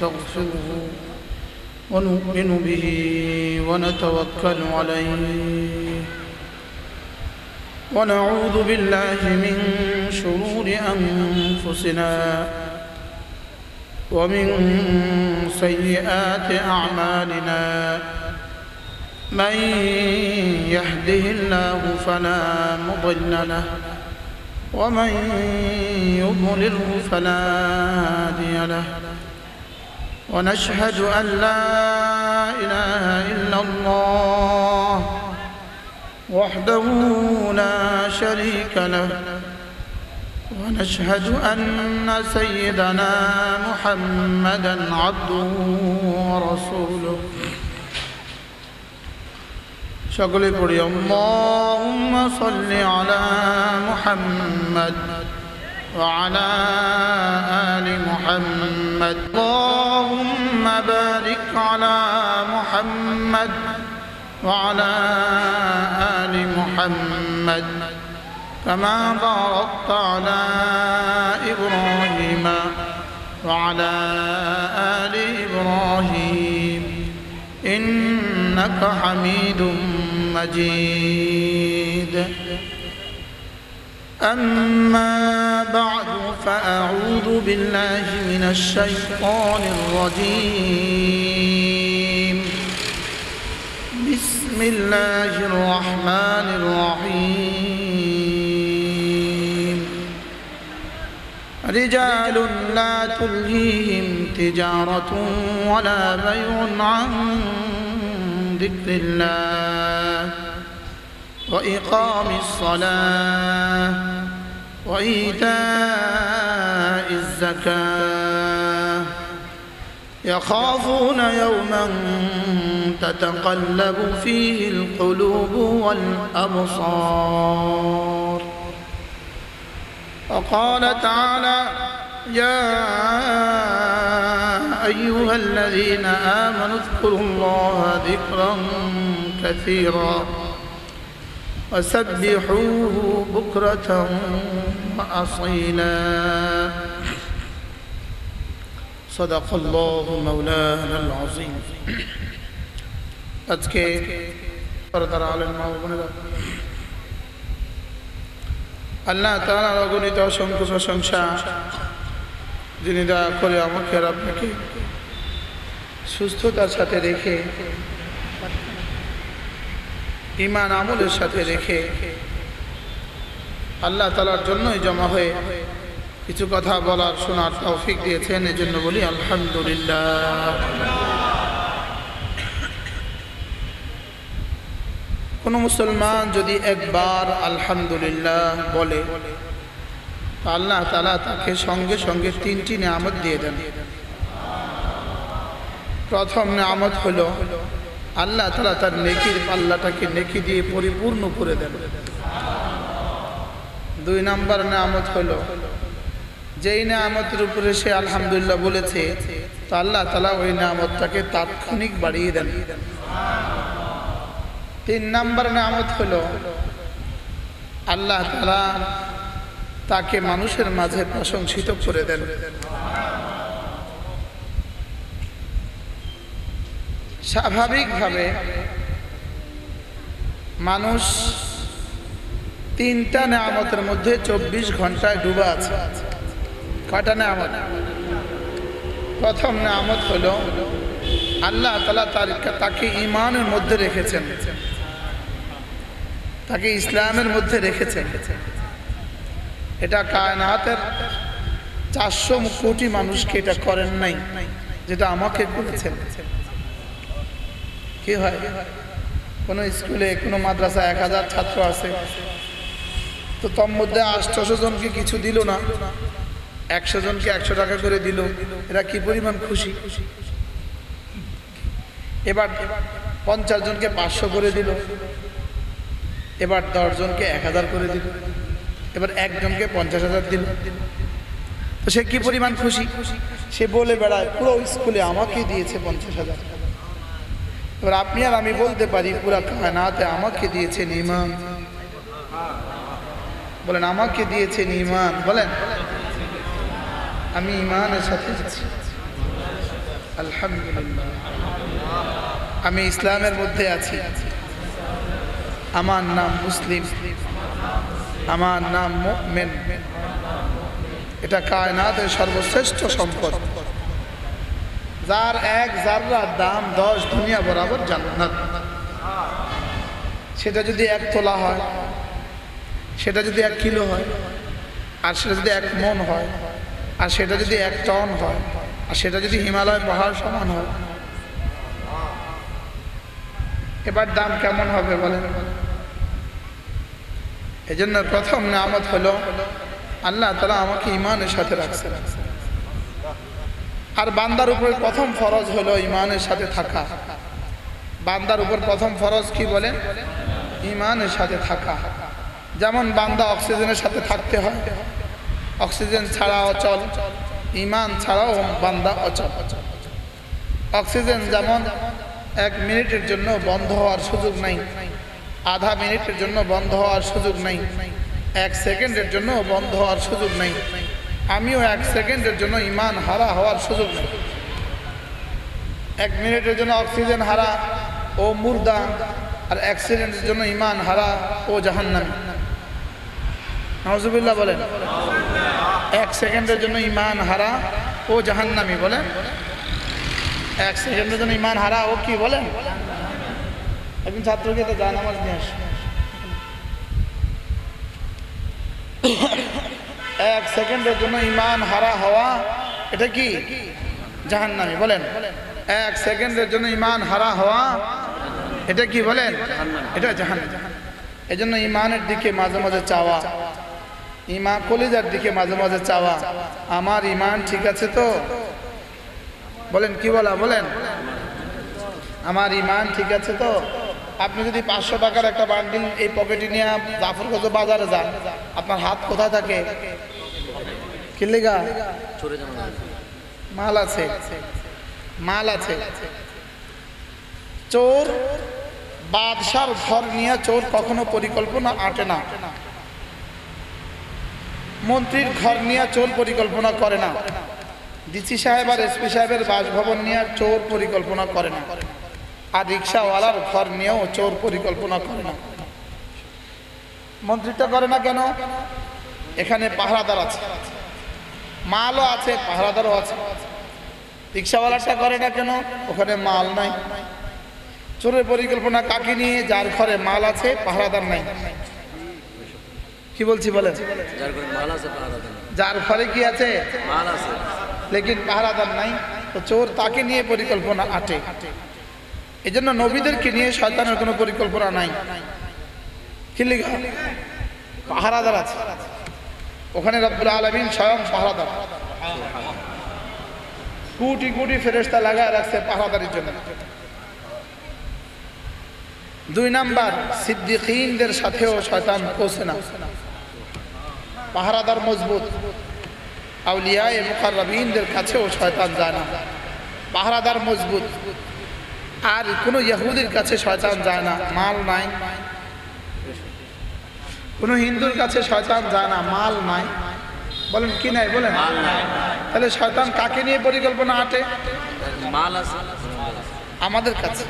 ونستغفره ونؤمن به ونتوكل عليه ونعوذ بالله من شرور أنفسنا ومن سيئات أعمالنا من يهده الله فلا مضل له ومن يضلله فلا هادي له ونشهد أن لا إله إلا الله وحده لا شريك له ونشهد أن سيدنا محمدا عبده ورسوله شكرا لله اللهم صل على محمد وعلى آل محمد اللهم بارك على محمد وعلى آل محمد كما باركت على إبراهيم وعلى آل إبراهيم إنك حميد مجيد أما بعد فأعوذ بالله من الشيطان الرجيم بسم الله الرحمن الرحيم رجال لا تلهيهم تجارة ولا بيع عن ذكر الله وإقام الصلاة وإيتاء الزكاة يخافون يوما تتقلب فيه القلوب والأبصار وقال تعالى يا أيها الذين آمنوا اذكروا الله ذكرا كثيرا وسبحوه بكرة وأصيلا صدق الله مولانا العظيم আজকে পর্দার আলেম মা বোনেরা আল্লাহ তাআলার অগণিত অসংখ্য প্রশংসা যিনি দয়া করে আমাকে আর আপনাকে সুস্থতার সাথে রেখে ঈমান আমলের সাথে রেখে আল্লাহ তাআলার জন্যই জমা হয়ে কিছু কথা বলার শোনার তৌফিক দিয়েছেন এজন্য বলি আলহামদুলিল্লাহ। কোন মুসলমান যদি একবার আলহামদুলিল্লাহ বলে আল্লাহ তাআলা তাকে সঙ্গে সঙ্গে তিনটি নিয়ামত দিয়ে দেন। প্রথম নিয়ামত হলো আল্লাহ তাআলা তার নেকির পাল্লাটাকে নেকি দিয়ে পরিপূর্ণ করে দেন। দুই নাম্বার নিয়ামত হলো যেই নিয়ামতের উপরে সে আলহামদুলিল্লাহ বলেছে তো আল্লাহ তাআলা ওই নিয়ামতটাকে তাৎক্ষণিক বাড়িয়ে দেন। তিন নাম্বার নিয়ামত হলো আল্লাহ তাআলা তাকে মানুষের মাঝে প্রশংসিত করে দেন। স্বাভাবিকভাবে মানুষ তিনটা নিয়ামতের মধ্যে 24 ঘন্টায় ডুবা আছে। কয়টা নিয়ামত? প্রথম নিয়ামত হলো আল্লাহ তাআলা তাকে ঈমানের মধ্যে রেখেছেন, তাকে ইসলামের মধ্যে রেখেছেন। এটা কায়নাতের 400 কোটি মানুষকে এটা করেন নাই, যেটা আমাকে করেছেন। কি হয়, কোনো স্কুলে কোনো মাদ্রাসা 1000 ছাত্র আছে, তো তোর মধ্যে 800 জনকে কিছু দিল না, 100 জনকে 100 টাকা করে দিল, এরা কি পরিমাণ খুশি। এবার 50 জনকে 500 করে দিল, এবার 10 জনকে 1000 করে দিল, এবার একজনকে 50,000 দিল, তো সে কি পরিমাণ খুশি। সে বলে বেড়ায় পুরো স্কুলে আমাকে দিয়েছে 50,000। এবার আপনি আর আমি বলতে পারি পুরা কায়নাতে আমাকে দিয়েছেন ঈমান। বলেন আমাকে দিয়েছেন ঈমান, বলেন আমি ঈমানের সাথে যাচ্ছি। আলহামদুলিল্লাহ, আমি ইসলামের মধ্যে আছি, আমার নাম মুসলিম, আমার নাম মুমিন। এটা কায়নাতের সর্বশ্রেষ্ঠ সম্পদ, যার এক জাররার দাম 10 দুনিয়া বরাবর জান্নাত। সেটা যদি 1 তোলা হয়, সেটা যদি 1 কিলো হয়, আর সেটা যদি 1 মন হয়, আর সেটা যদি 1 টন হয়, আর সেটা যদি হিমালয় পাহাড় সমান হয়, এবার দাম কেমন হবে বলেন? এই জন্য প্রথম নিয়ামত হলো আল্লাহ তাআলা আমাকে ঈমানের সাথে রাখছেন। আর বান্দার উপর প্রথম ফরজ হলো ঈমানের সাথে থাকা। বান্দার উপর প্রথম ফরজ কি বলেন? ঈমানের সাথে থাকা। যেমন বান্দা অক্সিজেনের সাথে থাকতে হয়, অক্সিজেন ছাড়া অচল, ঈমান ছাড়াও বান্দা অচল। অক্সিজেন যেমন 1 মিনিটের জন্য বন্ধ হওয়ার সুযোগ নাই, আধা মিনিটের জন্য বন্ধ হওয়ার সুযোগ নাই, 1 সেকেন্ডের জন্য বন্ধ হওয়ার সুযোগ নাই, আমিও 1 সেকেন্ডের জন্য ঈমান হারা হওয়ার সুযোগ নেই। 1 মিনিটের জন্য অক্সিজেন হারা ও মুর্দা, আর 1 সেকেন্ডের জন্য ঈমান হারা ও জাহান্নামী। নাউজুবিল্লাহ বলেন। 1 সেকেন্ডের জন্য ঈমান হারা ও জাহান্নামী বলেন। 1 সেকেন্ডের জন্য ঈমান হারা ও কি বলেন? একজন ছাত্রকে তো জানামাজ নিয়ে আসে। 1 সেকেন্ডের জন্য ঈমান হারা হওয়া এটা কি? জাহান্নামী বলেন। 1 সেকেন্ডের জন্য ঈমান হারা হওয়া এটা কি বলেন? এটা জাহান্নাম। এজন্য ঈমানের দিকে মাঝে মাঝে চাওয়া, ঈমান কলিজার দিকে মাঝে মাঝে চাওয়া, আমার ঈমান ঠিক আছে তো বলেন, কি বলা বলেন? আমার ঈমান ঠিক আছে তো? আপনি যদি 500 টাকার একটা বান্ডিল এই পকেটে নিয়ে জাফরগঞ্জ বাজারে যান, আপনার হাত কোথায় থাকে? কি লেগা? মাল আছে, মাল আছে। চোর বাদশার ঘর নিয়ে চোর কখনো পরিকল্পনা আটে না, মন্ত্রীর ঘর নিয়ে চোর পরিকল্পনা করে না, ডিসি সাহেব আর এসপি সাহেবের বাসভবন নিয়ে চোর পরিকল্পনা করে না, আর রিক্সাওয়ালার ঘর নিয়েও চোর পরিকল্পনা করে না। মন্ত্রীটা করে না কেন? এখানে পাহারাদার আছে, মালও আছে, পাহারাদারও আছে। রিক্সাওয়ালাটা করে না কেন? ওখানে মাল নাই। চোরের পরিকল্পনা কাকে নিয়ে? যার ঘরে মাল আছে, পাহারাদার নাই। কি বলছি বলেন? যার ঘরে কি আছে? মাল আছে, লেকিন পাহারাদার নাই, তো চোর তাকে নিয়ে পরিকল্পনা আটে। এই জন্য নবীদেরকে নিয়ে শয়তানের কোনো পরিকল্পনা নাই। কি লেখা? পাহারাদার আছে, ওখানে রব্বুল আলামিন স্বয়ং পাহারাদার। কোটি কোটি ফেরেশতা লাগায় রাখছে পাহারাদারির জন্য। 2 নাম্বার, সিদ্দিকীনদের সাথেও শয়তান পৌঁছে না। পাহারাদার মজবুত, আউলিয়ায়ে মুকাররাবিনদের কাছেও শয়তান যায় না। পাহারাদার মজবুত। আর কোনো ইহুদির কাছে শয়তান যায় না, মাল নাই। কোনো হিন্দুর কাছে শয়তান যায় না, মাল নাই। বলেন কি নাই? বলেন তাহলে শয়তান কাকে নিয়ে পরিকল্পনা আটে? মাল আছে আমাদের কাছে।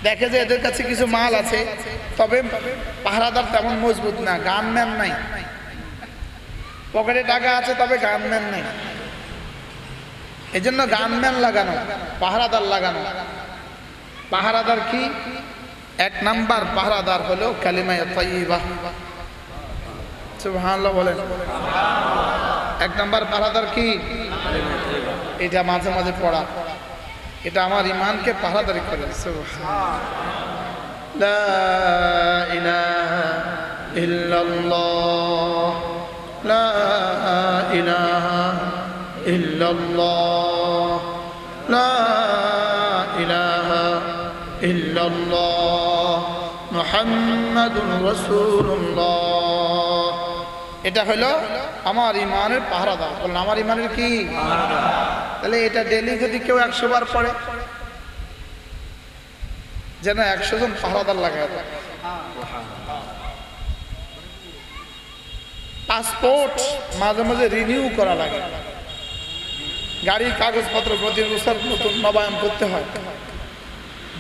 দেখে যে এদের কাছে কিছু মাল আছে, তবে পাহারাদার তেমন মজবুত না, গানম্যান নাই। পকেটে টাকা আছে, তবে গানম্যান নাই। এই জন্য গানম্যান লাগানো, পাহারাদার লাগানো। পাহারাদার কি? 1 নাম্বার পাহারাদার হলো কালিমায়ে তাইয়্যিবাহ। সুবহানাল্লাহ বলেন। 1 নাম্বার পাহারাদার কি? এটা মাঝে মাঝে পড়া, এটা আমার ঈমানকে পাহারাদারি করে। সুবহানাল্লাহ, লা ইলাহা ইল্লাল্লাহ, লা ইলাহা ইল্লাল্লাহ, লা ইলাহা ইল্লাল্লাহ, মুহাম্মাদুর রাসূলুল্লাহ। এটা হলো আমার ঈমানের পাহারাদার। বলেন আমার ঈমানের কি? তাহলে এটা ডেইলি যদি কেউ 100 বার পড়ে, যেন 100 জন পাহারাদার লাগায়। পাসপোর্ট মাঝে মাঝে রিনিউ করা লাগে। গাড়ির কাগজপত্র প্রতি বছর নতুন নবায়ন করতে হয়,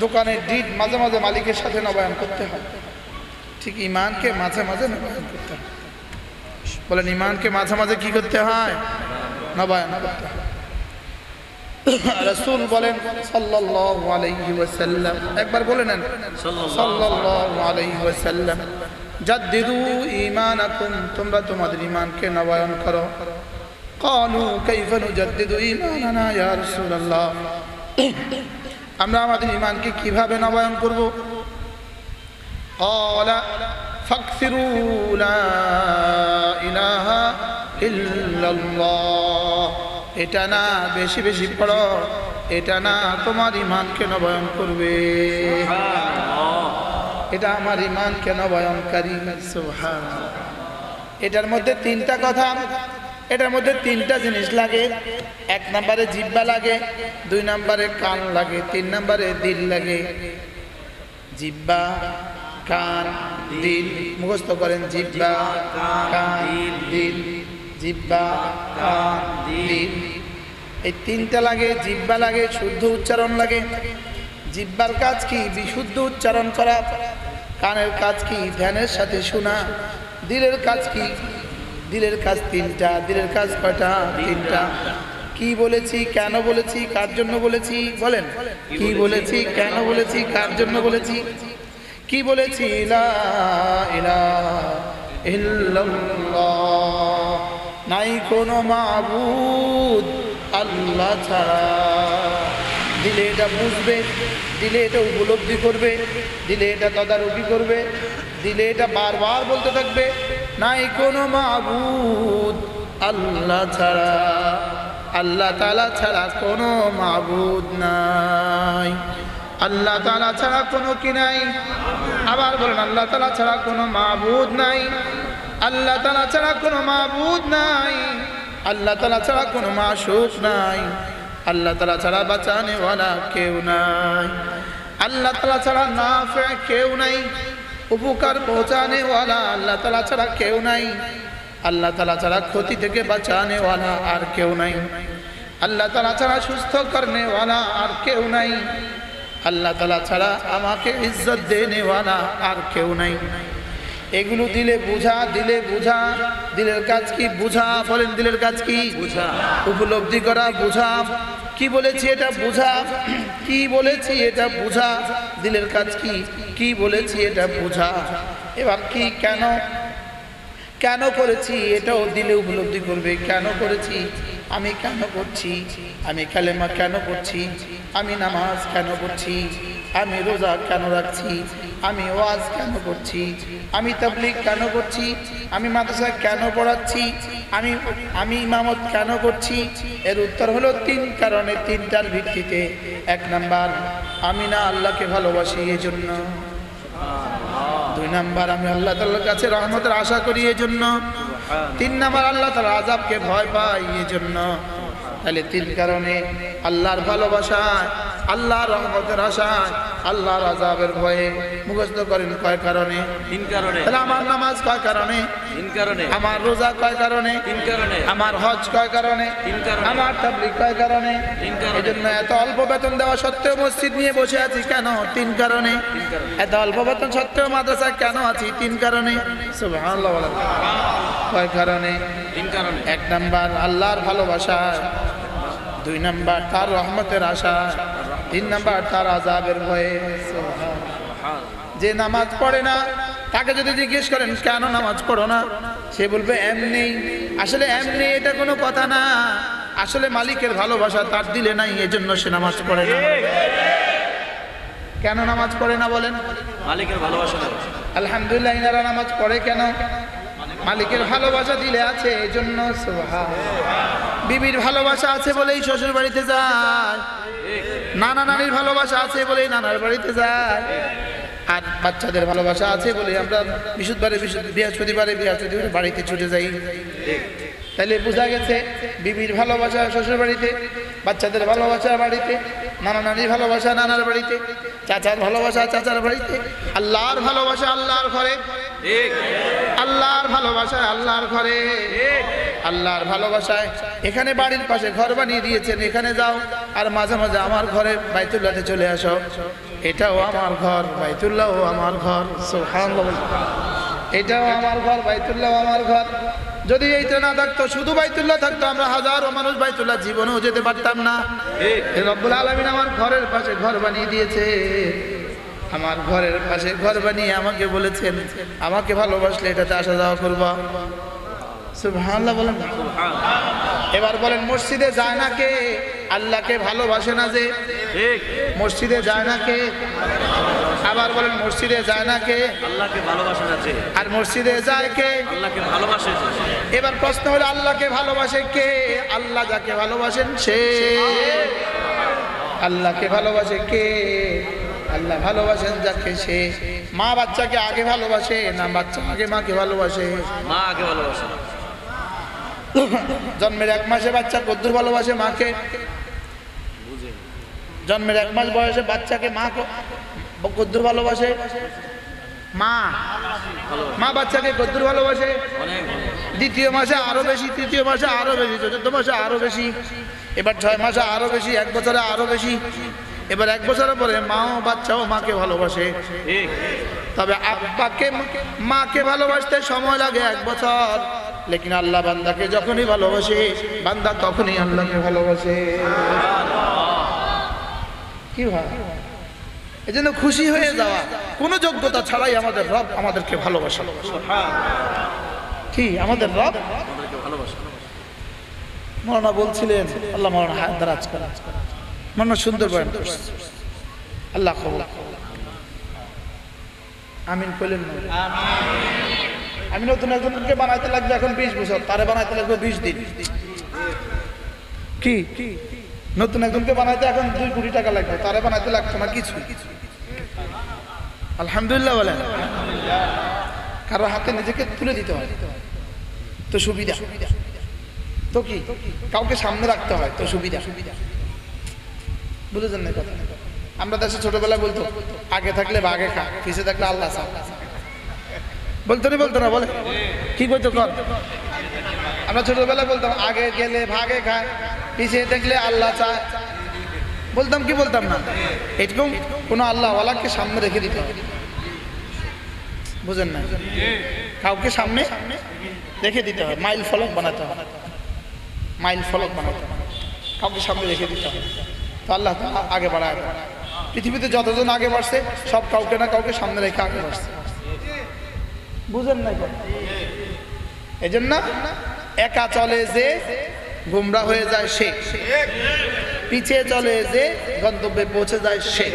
দোকানের ডিড মাঝে মাঝে মালিকের সাথে নবায়ন করতে হয়, ঠিক ইমানকে মাঝে মাঝে নবায়ন করতে হয়। বলেন ইমানকে মাঝে মাঝে কি করতে হয়? নবায়ন করতে হয়। রাসূল বলেন সাল্লাল্লাহু আলাইহি ওয়াসাল্লাম, একবার বলে নেন সাল্লাল্লাহু আলাইহি ওয়াসাল্লাম, জাদ্দিদু ঈমানাকুম, তোমরা তোমাদের ঈমানকে নবায়ন করো। ক্বালু কাইফা নুজাদ্দিদু ঈমানানা ইয়া রাসূলুল্লাহ, আমরা আমাদের ঈমানকে কিভাবে নবায়ন করব? ক্বালা ফাকসিরু লা ইলাহা ইল্লাল্লাহ, এটা না বেশি বেশি পড়ো, এটা না তোমার ঈমানকে নবায়ন করবে, এটা আমার ঈমানকে নবায়নকারী। সুবহানাল্লাহ। এটার মধ্যে তিনটা কথা, এটার মধ্যে তিনটা জিনিস লাগে। এক নম্বরে জিহ্বা লাগে, দুই নম্বরে কান লাগে, তিন নম্বরে দিল লাগে। জিহ্বা, কান, দিল মুখস্থ করেন। জিহ্বা, কান, দিল। জিহ্বা, কান, দিল, এই তিনটা লাগে। জিহ্বা লাগে শুদ্ধ উচ্চারণ লাগে। জিহ্বার কাজ কি? বিশুদ্ধ উচ্চারণ করা। কানের কাজ কি? ধ্যানের সাথে শোনা। দিলের কাজ কি? দিলের কাজ তিনটা। দিলের কাজ কয়টা? তিনটা। কি বলেছি, কেন বলেছি, কার জন্য বলেছি? বলেন কি বলেছি, কেন বলেছি, কার জন্য বলেছি? কি বলেছি? লা ইলাহা ইল্লাল্লাহ, নাই কোনো মাবুদ আল্লাহ ছাড়া। দিলে এটা বুঝবে, দিলে এটা উপলব্ধি করবে, দিলে এটা তদারকি করবে, দিলে এটা বারবার বলতে থাকবে, নাই কোনো মাবুদ আল্লাহ ছাড়া, আল্লাহ তাআলা ছাড়া কোনো মাবুদ নাই, আল্লাহ তাআলা ছাড়া কোনো কি নাই? আবার বলেন আল্লাহ তাআলা ছাড়া কোনো মাবুদ নাই, আল্লাহ তাআলা ছাড়া কোনো মাবুদ নাই, আল্লাহ তাআলা ছাড়া কোনো মাশুক নাই, আল্লাহ তাআলা ছাড়া বাঁচানে ওয়ালা কেউ নাই, আল্লাহ তাআলা ছাড়া নাফে কেউ নাই, উপকার পৌঁছানে ওয়ালা আল্লাহ তাআলা ছাড়া কেউ নাই, আল্লাহ তাআলা ছাড়া ক্ষতি থেকে বাঁচানে ওয়ালা আর কেউ নাই, আল্লাহ তাআলা ছাড়া সুস্থ করনে ওয়ালা আর কেউ নাই, আল্লাহ তাআলা ছাড়া আমাকে ইজ্জত দেনে ওয়ালা আর কেউ নাই। এগুলো দিলে বুঝা, দিলে বুঝা। দিলের কাজ কি? বুঝা। বলেন দিলের কাজ কি? বুঝা। উপলব্ধি করা, বুঝা। কি বলেছি এটা বুঝা, কি বলেছি এটা বুঝা। দিলের কাজ কি? কি বলেছি এটা বুঝা। এবার কি, কেন, কেন করেছি এটাও দিলে উপলব্ধি করবে। কেন করেছি, আমি কেন করছি, আমি কালেমা কেন পড়ছি, আমি নামাজ কেন পড়ছি, আমি রোজা কেন রাখছি, আমি ওয়াজ কেন করছি, আমি তাবলীগ কেন করছি, আমি মাদ্রাসা কেন পড়াচ্ছি, আমি ইমামত কেন করছি। এর উত্তর হলো তিন কারণে, তিনটার ভিত্তিতে। এক নাম্বার, আমি না আল্লাহকে ভালোবাসি এই জন্য। দুই নাম্বার, আমি আল্লাহ তাআলার কাছে রহমতের আশা করি এই জন্য। তিন নাম্বার, আল্লাহ তাআলার আযাবকে ভয় পাই এই জন্য। তাহলে তিন কারণে, আল্লাহর ভালোবাসায়, আল্লাহর রহমতের আশায়, আল্লাহর আযাবের ভয়ে। মুখস্থ করেন কয় কারণে? তিন কারণে। তাহলে আমার নামাজ কয় কারণে? তিন কারণে। আমার রোজা কয় কারণে? তিন কারণে। আমার হজ কয় কারণে? তিন কারণে। আমার তাবলীগ কয় কারণে? তিন কারণে। এজন্য এত অল্প বেতন দেওয়া সত্ত্বেও মসজিদ নিয়ে বসে আছি কেন? তিন কারণে। এত অল্প বেতন সত্ত্বেও মাদ্রাসায় কেন আছি? তিন কারণে। সুবহানাল্লাহ। কয় কারণে? তিন কারণে। এক নাম্বার আল্লাহর ভালোবাসা, দুই নাম্বার তার রহমতের আশা, তিন নাম্বার তার আযাবের ভয়ে। যে নামাজ পড়ে না তাকে যদি জিজ্ঞেস করেন কেন নামাজ পড়ো না, সে বলবে এমনি। আসলে এমনি এটা কোনো কথা না, আসলে মালিকের ভালোবাসা তার দিলে নাই, এজন্য সে নামাজ পড়ে না। কেন নামাজ পড়ে না বলেন? মালিকের ভালোবাসা। আলহামদুলিল্লাহ, ইনারা নামাজ পড়ে কেন? মালিকের ভালোবাসা দিলে আছে এজন্য। সুবহানাল্লাহ। বিবির ভালোবাসা আছে বলেই শ্বশুর বাড়িতে যায়, নানা নানির ভালোবাসা আছে বলেই নানার বাড়িতে যায়, আর বাচ্চাদের ভালোবাসা আছে বলে আমরা বৃহস্পতিবারে বাড়িতে ছুটে যাই। তাহলে বোঝা গেছে বিবির ভালোবাসা শ্বশুর বাড়িতে, বাচ্চাদের ভালোবাসা বাড়িতে, নানা নানির ভালোবাসা নানার বাড়িতে। চাচার ভালোবাসা চাচার বাড়িতে, আল্লাহর ভালোবাসা আল্লাহর ঘরে, আল্লাহর ভালোবাসা আল্লাহর ঘরে, আল্লাহর ভালোবাসায় এখানে বাড়ির পাশে ঘর বানিয়ে দিয়েছেন, এখানে যাও আর মাঝে মাঝে আমার ঘরে বাইতুল্লাহতে চলে আসো, এটাও আমার ঘর, বাইতুল্লাহও আমার ঘর, সুবহানাল্লাহ, এটাও আমার ঘর, বাইতুল্লাহ আমার ঘর। যদি এইটা না থাকতো, শুধু বাইতুল্লাহ থাকতো, আমরা হাজারো মানুষ বাইতুল্লাহ জীবনেও যেতে পারতাম না। রব্বুল আলামিন আমার ঘরের পাশে ঘর বানিয়ে দিয়েছে, আমার ঘরের পাশে ঘর বানিয়ে আমাকে বলেছেন আমাকে ভালোবাসলে এটাতে আসা যাওয়া করবা। সুবহানাল্লাহ বলেন। এবার বলেন মসজিদে যায় না কে? আল্লাহকে ভালোবাসে না যে? মসজিদে যায় না কে? আবার বলেন মসজিদে যায় না কে? আল্লাহকে ভালোবাসে না যে। আর মসজিদে যায় কে? আল্লাহকে ভালোবাসে যে। এবার প্রশ্ন হলো আল্লাহকে ভালোবাসে কে? আল্লাহ যাকে ভালোবাসেন সে। আল্লাহকে ভালোবাসে কে? আল্লাহ ভালোবাসেন যাকে সে। মা বাচ্চাকে আগে ভালোবাসে না বাচ্চা আগে মাকে ভালোবাসে? মা আগে ভালোবাসে। জন্মের 1 মাসে বাচ্চা কদ্দুর ভালোবাসে মাকে? জন্মের 1 মাস বয়সে বাচ্চাকে মা কদ্দুর ভালোবাসে? মা মা বাচ্চাকে কদ্দুর ভালোবাসে? দ্বিতীয় মাসে আরো বেশি, তৃতীয় মাসে আরো বেশি, চতুর্থ মাসে আরো বেশি, এবার 6 মাসে আরো বেশি, 1 বছরে আরো বেশি। এবার 1 বছরের পরে মাও বাচ্চাও মাকে ভালোবাসে। তবে আব্বাকে মাকে ভালোবাসতে সময় লাগে 1 বছর, লেকিন আল্লাহ বান্দাকে যখনই ভালোবাসে বান্দা তখনই আল্লাহকে ভালোবাসে। কি ভাই, এই জন্য খুশি হয়ে যাওয়া, কোনো যোগ্যতা ছাড়াই আমাদের রব আমাদেরকে ভালোবাসে। কি আমাদের রব ভালোবাসে। মৌলানা বলছিলেন, আল্লাহ মৌলানা হায়াত দারাজ করা, মৌলানা সুন্দর বয়ান করছে, আল্লাহ কবুল। আমিন কইলেন না? আমি নতুন একজনকে বানাইতে লাগবে এখন 20 বছর, তারে বানাইতে লাগবে 20 দিন। কি নতুন একজনকে বানাইতে এখন 2 কোটি টাকা লাগবে, তারে বানাইতে লাগতো না কিছু। আলহামদুলিল্লাহ বলেন। কারো হাতে নিজেকে তুলে দিতে হয় তো সুবিধা, তো কি কাউকে সামনে রাখতে হয় তো সুবিধা। বুঝেছেন না কথা? আমরা দেশে ছোটবেলায় বলতো আগে থাকলে বাঘে খা, পিছিয়ে থাকলে আল্লাহ চা। বলতো না বলে কি বলতো কর? আমরা ছোটবেলায় বলতাম আগে গেলে ভাগে খায়, পিছিয়ে থাকলে আল্লাহ চায়। বলতাম কি বলতাম না? এরকম কোনো আল্লাহওয়ালাকে সামনে রেখে দিতে হবে। বুঝেন না? কাউকে সামনে রেখে দিতে হয়, মাইল ফলক বানাতে হয়, মাইল ফলক বানাতে হয়, কাউকে সামনে রেখে দিতে হয়, তো আল্লাহ আগে বাড়ায়। পৃথিবীতে যতজন আগে বাড়ছে সব কাউকে না কাউকে সামনে রেখে আগে বাড়ছে। বুঝেন না? এই জন্য একা চলে যে গুমরা হয়ে যায় সে, পিছিয়ে চলে যে গন্তব্যে পৌঁছে যায় সে।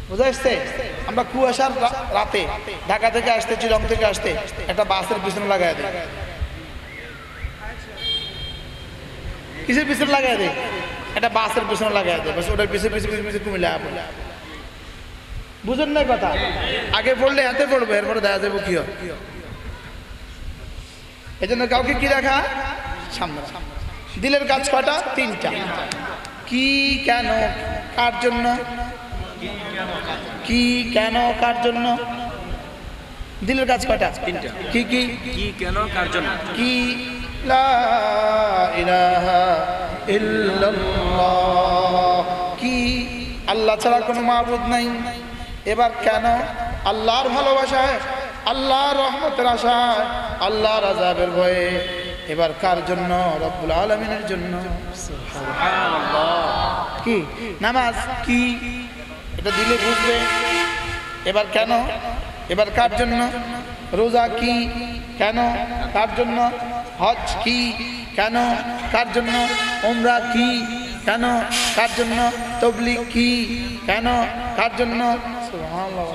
বুঝা আসছে? আমরা কুয়াশার রাতে ঢাকা থেকে আসতে, চিরং থেকে আসতে একটা বাসের পিছনে লাগাই দিই। কিসের পিছনে লাগাই দিই? একটা বাসের পিছনে লাগাই দেয়, বাস ওটার পিছনে কুমিল্লা পড়ে। বুঝেন না কথা? আগে পড়লে হাতে পড়বে, এরপরে দেখা যাবো কি হয়। এই জন্য কাউকে কি রাখা? সামনে। দিলের কাজ কটা? 3টা। কি, কেন, কার জন্য? কি, কেন, কার জন্য? দিলের কাজ কটা? 3টা। কি কি? কি, কেন, কার জন্য? কি, লা ইলাহা ইল্লাল্লাহ, কি আল্লাহ ছাড়া কোনো মাবুদ নাই। এবার কেন? আল্লাহর ভালোবাসায়, আল্লাহর রহমতের আশায়, আল্লাহর আযাবের ভয়ে। এবার কার জন্য? রব্বুল আলামিনের জন্য। সুবহানাল্লাহ। কি নামাজ কি? এটা দিলে বুঝবে। এবার কেন? এবার কার জন্য? রোজা কি, কেন, কার জন্য? হজ কি, কেন, কার জন্য? উমরা কি, কেন, কার জন্য? তাবলীগ কি, কেন, কার জন্য? সুবহানাল্লাহ।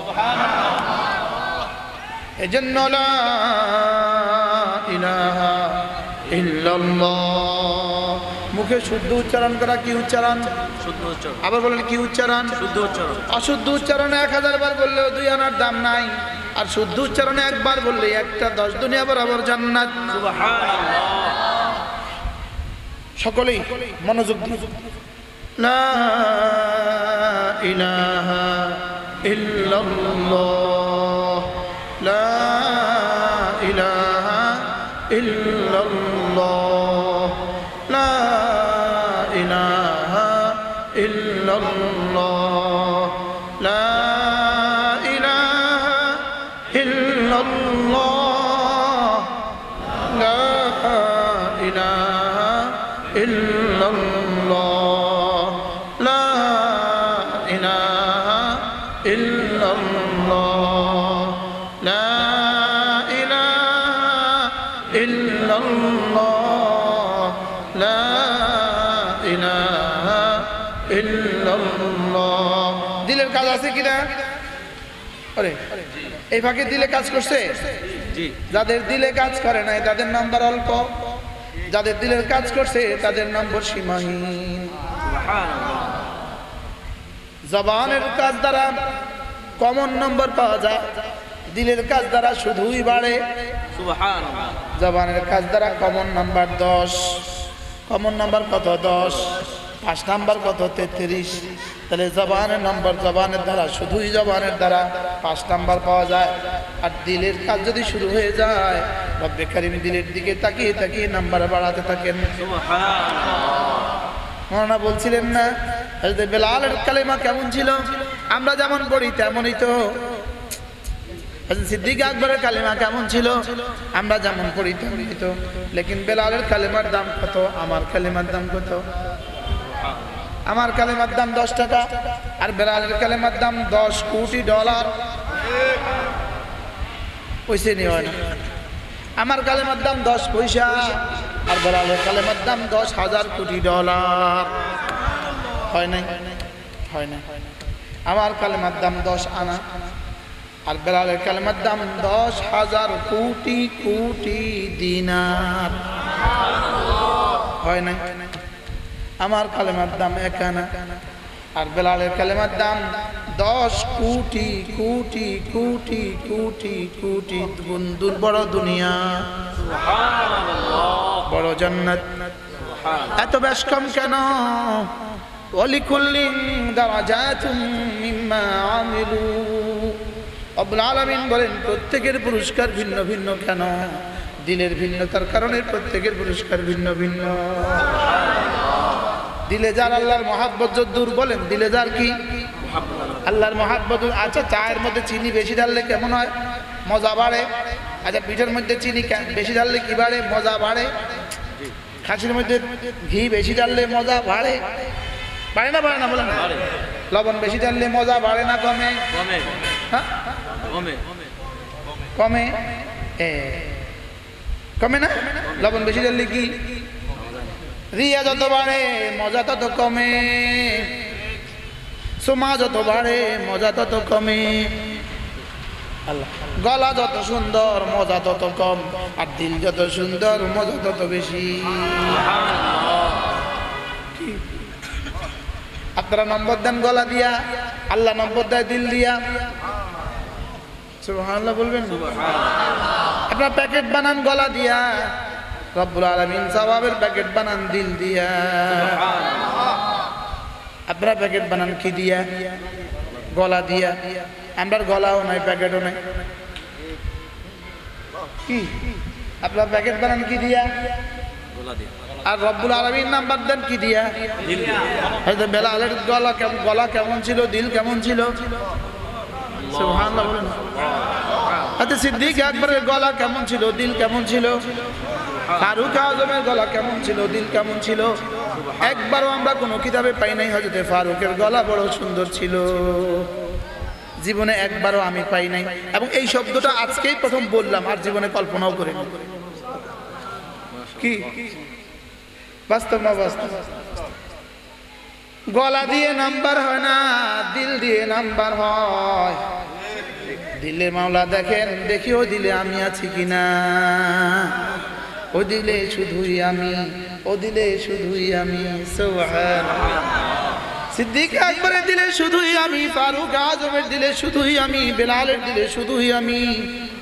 এজন্য লা ইলাহা ইল্লাল্লাহ, মুখে শুদ্ধ উচ্চারণ করা। কি উচ্চারণ? শুদ্ধ উচ্চারণ। আবার বলেন কি উচ্চারণ? শুদ্ধ উচ্চারণ। অশুদ্ধ উচ্চারণে 1000 বার বললেও 2 আনার দাম নাই, আর শুদ্ধ উচ্চারণে একবার বললে একটা 10 দুনিয়া বরাবর জান্নাত। সুবহানাল্লাহ। সকলেই মনোযোগ দিন। লা ইলাহা ইল্লাল্লাহ লা ইলাহা ইল্লাল্লাহ লা ইলাহা ইল্লাল্লাহ লা ইলাহা ইল্লাল্লাহ লা ইলাহা ইল্লাল্লাহ লা ইলাহা ইল্লাল্লাহ লা ইলাহা ইল্লাল্লাহ লা ইলাহা ইল্লাল্লাহ। দিলের কাজ আছে কিনা? আরে এই ফাঁকে দিলে কাজ করছে? জি। যাদের দিলে কাজ করে নাই তাদের নাম্বার অল্প, যাদের দিলের কাজ করছে তাদের নম্বর সীমাহীন। সুবহানাল্লাহ। জবানের কাজ দ্বারা কমন নম্বর পাওয়া যায়, দিলের কাজ দ্বারা শুধুই বাড়ে। সুবহানাল্লাহ। জবানের কাজ দ্বারা কমন নাম্বার 10। কমন নাম্বার কত? 10। 5 নাম্বার কত? 33। তাহলে জবানের নম্বর, জবানের দ্বারা শুধুই জবানের দ্বারা 5 নাম্বার পাওয়া যায়। আর দিলের কাজ যদি শুরু হয়ে যায়, রব্বে কারীম দিলের দিকে তাকিয়ে তাকিয়ে নাম্বার বাড়াতে থাকেন। সুবহানাল্লাহ। মৌলানা বলছিলেন না, হযরত বেলালের কালেমা কেমন ছিল? আমরা যেমন পড়ি তেমনই তো। হযরত সিদ্দিক আকবরের কালেমা কেমন ছিল? আমরা যেমন পড়ি তেমনই তো। লেকিন বেলালের কালেমার দাম কত? আমার কালেমার দাম কত? আমার কালেমার দাম 10 টাকা, আর বেলালের কালেমার দাম 10 কোটি ডলার। পয়সা নিয়ে হয় না। আমার কালেমার দাম 10 পয়সা, আর বেলালের কালেমার দাম 10,000 কোটি ডলার। হয় নাই? হয় না। আমার কালেমার দাম 10 আনা, আর বেলালের কালেমার দাম 10,000 কোটি কোটি দিনার। হয় নাই? আমার কালেমার দাম 1 আনা, আর বেলালের কালেমার দাম 10 কোটি কোটি কোটি কোটি কোটি বন্ধুর বড় দুনিয়া, বড় জান্নাত। এত বেশ কম কেন? ওয়ালিকুল্লিন দারাজাতুম মিম্মা আমিলু। রব্বুল আলামিন বলেন প্রত্যেকের পুরস্কার ভিন্ন ভিন্ন। কেন? দিলের ভিন্নতার কারণে প্রত্যেকের পুরস্কার ভিন্ন ভিন্ন। দিলে যার আল্লাহর মহাব্বত যদ্দূর, বলেন দিলে যার কি? আল্লাহর মহাব্বত। আচ্ছা, চায়ের মধ্যে চিনি বেশি ঢাললে কেমন হয়? মজা বাড়ে। আচ্ছা, পিঠার মধ্যে চিনি বেশি ঢাললে কি বাড়ে? মজা বাড়ে। খাসির মধ্যে ঘি বেশি ঢাললে মজা বাড়ে। বাড়ে না? বাড়ে না? বলেন। লবণ বেশি ঢাললে মজা বাড়ে না কমে? হ্যাঁ, কমে। কমে না? লবণ বেশি ঢাললে কি? রিয়া যত বাড়ে মজা তত কমে, সোমা যত বাড়ে মজা তত কমে। আল্লাহ, গলা যত সুন্দর মজা তত কম, আর দিল যত সুন্দর মজা তত বেশি। আপনারা নম্বর দেন গলা দিয়া, আল্লাহ নম্বর দেয় দিল দিয়া। সুবহানাল্লাহ বলবেন। আপনারা প্যাকেট বানান গলা দিয়া, রব্বুল আলামিন সওয়াবের প্যাকেট বানান দিল দিয়া। আপনারা প্যাকেট বানান কি দিয়া? গলা দিয়া। আমরা গলাও নাই, প্যাকেটও নাই। কি আপনারা প্যাকেট বানান কি দিয়া? আর রব্বুল আলামিন নাম্বার দেন কি দিয়া? হযরত বেলালের গলা কেমন ছিল? দিল কেমন ছিল? সুবহানাল্লাহ বলেন। হযরত সিদ্দিক আকবরের গলা কেমন ছিল? দিল কেমন ছিল? ফারুক আজমের গলা কেমন ছিল? দিল কেমন ছিল? একবারও আমরা কোনো কিতাবে পাই নাই হযরত ফারুকের গলা বড় সুন্দর ছিল। জীবনে একবারও আমি পাই নাই, এবং এই শব্দটা আজকেই প্রথম বললাম, আর জীবনে কল্পনাও করিনি। কি বাস্তব না বাস্তব? গলা দিয়ে নাম্বার হয় না, দিল দিয়ে নাম্বার হয়। দিলে মাওলা দেখেন, দেখি ও দিলে আমি আছি কিনা। ও দিলে শুধুই আমি, ও দিলে শুধুই আমি। সুবহানাল্লাহ। সিদ্দিক আকবরের দিলে শুধুই আমি, ফারুক আজমের দিলে শুধুই আমি, বেলালের দিলে শুধুই আমি,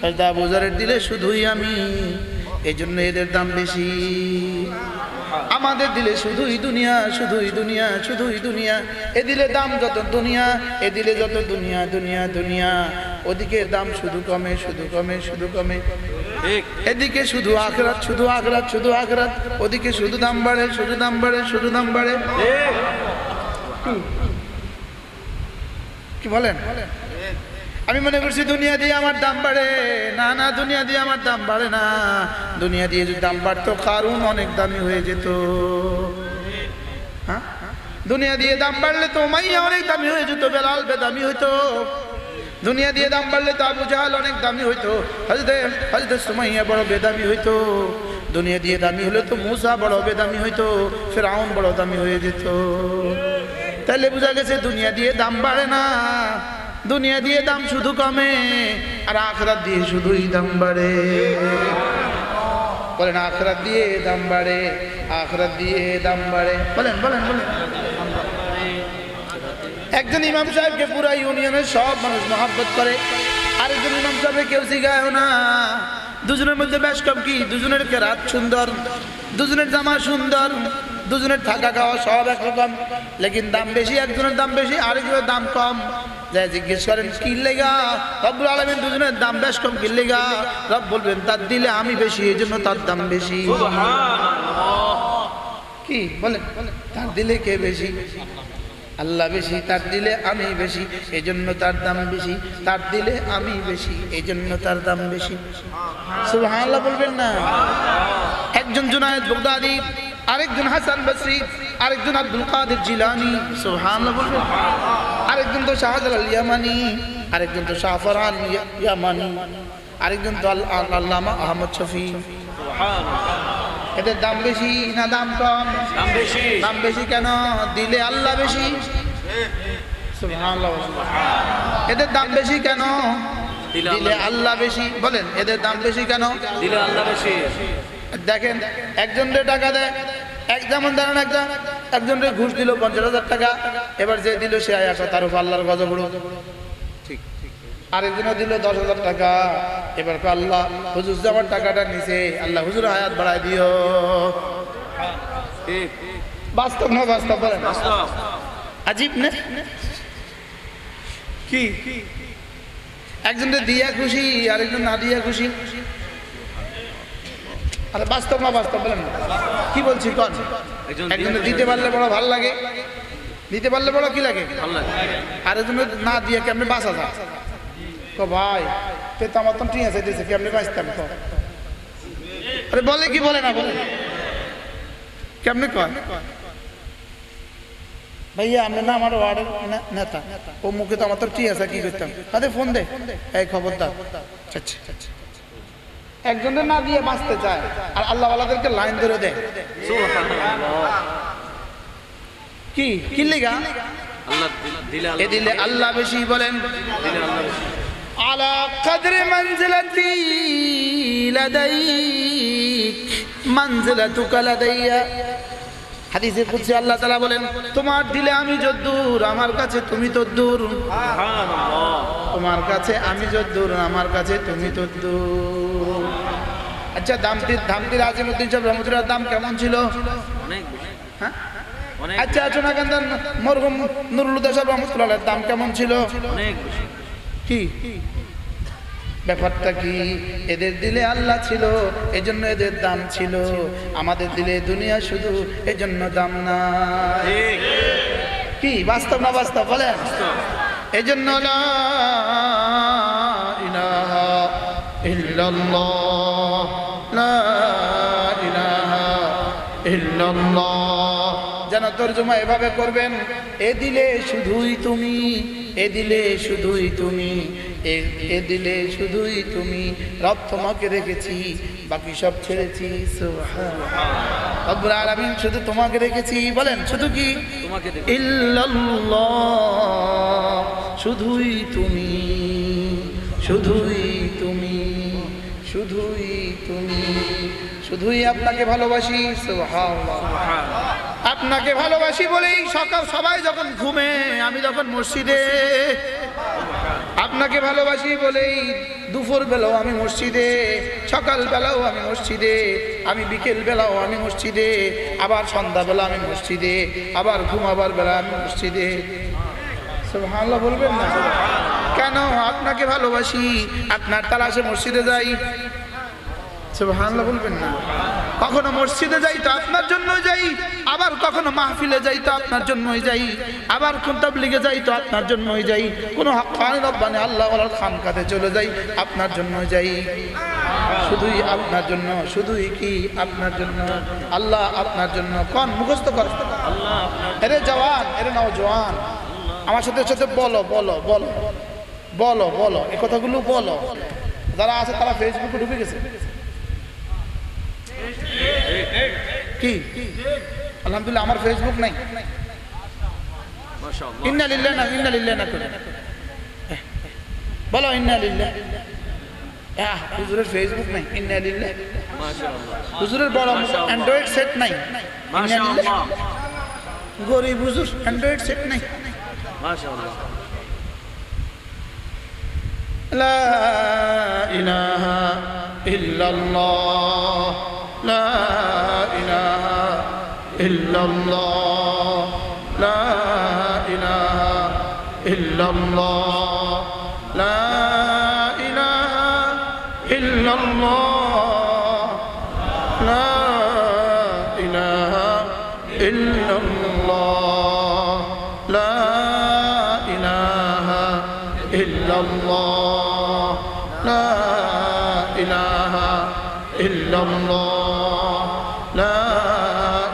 হযরত আবু যরের দিলে শুধুই আমি। এই জন্য এদের দাম বেশি। আমার আমাদের দিলে শুধুই দুনিয়া, শুধুই দুনিয়া, শুধুই দুনিয়া। এ দিলে দাম যত দুনিয়া, এ দিলে যত দুনিয়া, দুনিয়া, দুনিয়া। ওদিকে দাম শুধু কমে, শুধু কমে, শুধু কমে। ঠিক এদিকে শুধু আখরাত, শুধু আখরাত, শুধু আখরাত। ওদিকে শুধু দাম বাড়ে, শুধু দাম বাড়ে, শুধু দাম বাড়ে। ঠিক কি বলেন? আমি মনে করছি দুনিয়া দিয়ে আমার দাম বাড়ে। না না, দুনিয়া দিয়ে আমার দাম বাড়ে না। দুনিয়া দিয়ে যদি দাম বাড়তো কারুন অনেক দামি হয়ে যেত। হ্যাঁ, দুনিয়া দিয়ে দাম বাড়লে তো উমাইয়া অনেক দামি হয়ে যেত, বেলাল বেদামি হইতো। দুনিয়া দিয়ে দাম বাড়লে তো আবু জাহাল অনেক দামি হইতো, হযরত সুমাইয়া বড় বেদামি হইতো। দুনিয়া দিয়ে দামি হলে তো মুসা বড় বেদামি হইতো, ফিরআউন বড় দামি হয়ে যেত। তাহলে বোঝা গেছে দুনিয়া দিয়ে দাম বাড়ে না, দুনিয়া দিয়ে দাম শুধু কমে, আর আখিরাত দিয়ে শুধুই দাম বাড়ে। বলেন আখিরাত দিয়ে দাম বাড়ে, আখিরাত দিয়ে দাম বাড়ে। বলেন বলেন বলেন। একজন ইমাম সাহেবকে পুরা ইউনিয়নের সব মানুষ মহব্বত করে, আরেকজন ইমাম সাহেবকে কেউ শিখায়ও না। দুজনের মধ্যে বেশ কম কি, দুজনের কেরাত সুন্দর, দুজনের জামা সুন্দর, দুজনের থাকা খাওয়া সব একরকম, লেকিন দাম বেশি। একজনের দাম বেশি, আরেকজনের দাম কম। যা জিজ্ঞেস করেন কি লেগা, রব্বুল আলামিন দুজনের দাম বেশ কম কি লেগা? রব বলবেন তার দিলে আমি বেশি, এই জন্য তার দাম বেশি। কি বলেন? তার দিলে কে বেশি? আল্লাহ বেশি, তার দিলে আমি বেশি, এই জন্য তার দাম বেশি। তার দিলে আমি বেশি, এই জন্য তার দাম বেশি। সুবহানাল্লাহ বলবেন না? একজন জুনায়েদ বাগদাদি, আরেকজন হাসান বসরি, আরেকজন আব্দুল কাদের জিলানী। সুবহানাল্লাহ বলবেন? আরেকজন তো শাহজালাল ইয়ামানি, আরেকজন তো শাহফরান ইয়ামানি, আরেকজন তো আল্লামা আহমদ শফি। এদের দাম বেশি না দাম কম? দাম বেশি। দাম বেশি কেন? দিলে আল্লাহ বেশি। সুবহানাল্লাহ। এদের দাম বেশি কেন? দিলে আল্লাহ বেশি। বলেন এদের দাম বেশি কেন? দিলে আল্লাহ বেশি। দেখেন একজনের টাকা দেয়, যেমন ধরেন একজনের ঘুষ দিল 50,000 টাকা, এবার যে দিল সে আয়া তার উপর আল্লাহর গজব হলো। ঠিক আরেকজনে দিল 10,000 টাকা, এবার আল্লাহ হুজুর যে আমার টাকাটা নিছে, আল্লাহ হুজুর হায়াত বাড়ায় দিও। ঠিক বাস্তব না বাস্তব? বলেন বাস্তব। আজীব না? কি একজনের দিয়া খুশি, আরেকজন না দিয়া খুশি। আরে বাস্তব না বাস্তব? বলেন কি বলছি কন? একজনের দিতে পারলে বড় ভাল লাগে, দিতে পারলে বড় কি লাগে? ভালো লাগে। আরেকজনের না দিয়ে কেমনে বাঁচা যায়? তো ভাই তে তো আমার তো ঠিক আছে দিয়েছে, কেমনে বাঁচতাম? তো আরে বলে কি বলে না? বলে কেমনে কয়? ভাইয়া আমরা না আমার ওয়ার্ডের নেতা, ও মুখে তো আমার তো ঠিক আছে, কি করতাম? তাদের ফোন দে, এই খবরদার। আচ্ছা, একজনের না দিয়ে বাঁচতে চায়, আর আল্লাহ ওয়ালাদেরকে লাইন ধরে দেয়। কি লেগা? আল্লাহ দিলে এ দিলে আল্লাহ বেশি। বলেন দিলে আল্লাহ বেশি। আলা কদরে মনজিলাতি লাদাইক মনজিলাতুকা লাদাইয়া। হাদিসে কুদসি আল্লাহ তাআলা বলেন, তোমার দিলে আমি যদ্দূর, আমার কাছে তুমি তদ্দূর। সুবহানাল্লাহ। তোমার কাছে আমি যদ্দূর, আমার কাছে তুমি তদ্দূর। আচ্ছা ধামতির আজিমউদ্দিন সাহেব রহমতুল্লাহ দাম কেমন ছিল? অনেক বেশি। হ্যাঁ অনেক আচ্ছা চুনাকান্দার মরহুম নুরুল হুদা সাহেব রহমতুল্লাহ দাম কেমন ছিল? অনেক বেশি। কি ব্যাপারটা কি? এদের দিলে আল্লাহ ছিল, এজন্য এদের দাম ছিল। আমাদের দিলে দুনিয়া শুধু, এজন্য দাম না। ঠিক কি বাস্তব না বাস্তব? বলেন এজন্য লা ইলাহা ইল্লাল্লাহ, লা ইলাহা ইল্লাল্লাহ। যেন তরজমা এভাবে করবেন, এ দিলে শুধুই তুমি, এ দিলে শুধুই তুমি, এ দিলে শুধুই তুমি। রব তোমাকে রেখেছি, বাকি সব ছেড়েছি। সুবহানাল্লাহ। রব্বুল আলামিন শুধু তোমাকে রেখেছি। বলেন শুধু কি? তোমাকে দেখে। ইল্লাল্লাহ, শুধুই তুমি, শুধুই তুমি, শুধুই তুমি, শুধুই আপনাকে ভালোবাসি। সুবহানাল্লাহ। আপনাকে ভালোবাসি বলেই সকাল সবাই যখন ঘুমে আমি যখন মসজিদে, আপনাকে ভালোবাসি বলেই দুপুর বেলাও আমি মসজিদে, সকাল বেলাও আমি মসজিদে, আমি বিকেল বেলাও আমি মসজিদে, আবার সন্ধ্যাবেলা আমি মসজিদে, আবার ঘুমাবার বেলা আমি মসজিদে। সুবহানাল্লাহ বলবেন না? কেন? আপনাকে ভালোবাসি, আপনার তালাশে মসজিদে যাই। সুবহানাল্লাহ বলবেন না? কখনো মসজিদে যাই তো আপনার জন্যই যাই, আবার কখনো মাহফিলে যাই তো আপনার জন্যই যাই, আবার কোন তাবলীগে যাই তো আপনার জন্যই যাই, কোনো হাক্কানি রব্বানি আল্লাহ ওয়ালার খানকাতে চলে যাই আপনার জন্যই যাই। শুধুই আপনার জন্য, শুধুই কি আপনার জন্য। আল্লাহ আপনার জন্য। কোন মুখস্থ কর, এরে জওয়ান, এরে নওজওয়ান, আমার সাথে সাথে বলো বলো বলো বলো বলো, এই কথাগুলো বলো। যারা আছে তারা ফেসবুকে ঢুকে গেছে। কি আলহামদুলিল্লাহ আমার ফেসবুক নাই। ইন্না লিল্লাহি না ইন্না লিল্লাহি না করে বলো ইন্না লিল্লাহি। হুজুরের ফেসবুক নাই, ইন্না লিল্লাহি। হুজুরের বড় অ্যান্ড্রয়েড সেট নাই, ইন্না লিল্লাহি। গরিব হুজুর অ্যান্ড্রয়েড সেট নাই। মাশাআল্লাহ। লা ইলাহা ইল্লাল্লাহ, লা ইলাহা ইল্লাল্লাহ, লা ইলাহা ইল্লাল্লাহ, লা ইলাহা ইল্লাল্লাহ, লা ইলাহা ইল্লাল্লাহ, লা ইলাহা ইল্লাল্লাহ, লা ইলাহা ইল্লাল্লাহ, লা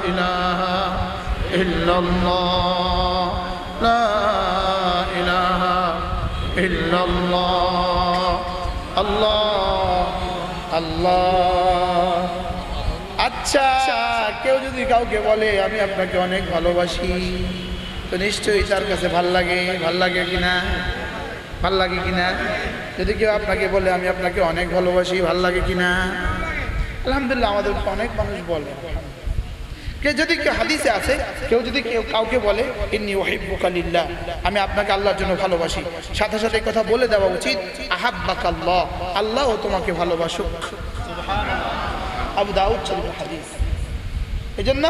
ইলাহা ইল্লাল্লাহ, লা ইলাহা ইল্লাল্লাহ। আল্লাহ আল্লাহ। আচ্ছা, কেউ যদি কাউকে বলে আমি আপনাকে অনেক ভালোবাসি, তো নিশ্চয়ই তার কাছে ভাল লাগে। ভাল লাগে কিনা? ভাল লাগে কিনা? যদি কেউ আপনাকে বলে আমি আপনাকে অনেক ভালোবাসি, ভাল লাগে কিনা? আলহামদুলিল্লাহ আমাদের অনেক মানুষ বলে। যদি কেউ হাদিসে আছে, কেউ যদি কেউ কাউকে বলে ইন্নী উহিব্বুকা লিল্লাহ, আমি আপনাকে আল্লাহর জন্য ভালোবাসি, সাথে সাথে কথা বলে দেওয়া উচিত আহাব্বাকাল্লাহ, আল্লাহ তোমাকে ভালোবাসুক। আবু দাউদ শরীফের হাদিস। এই জন্য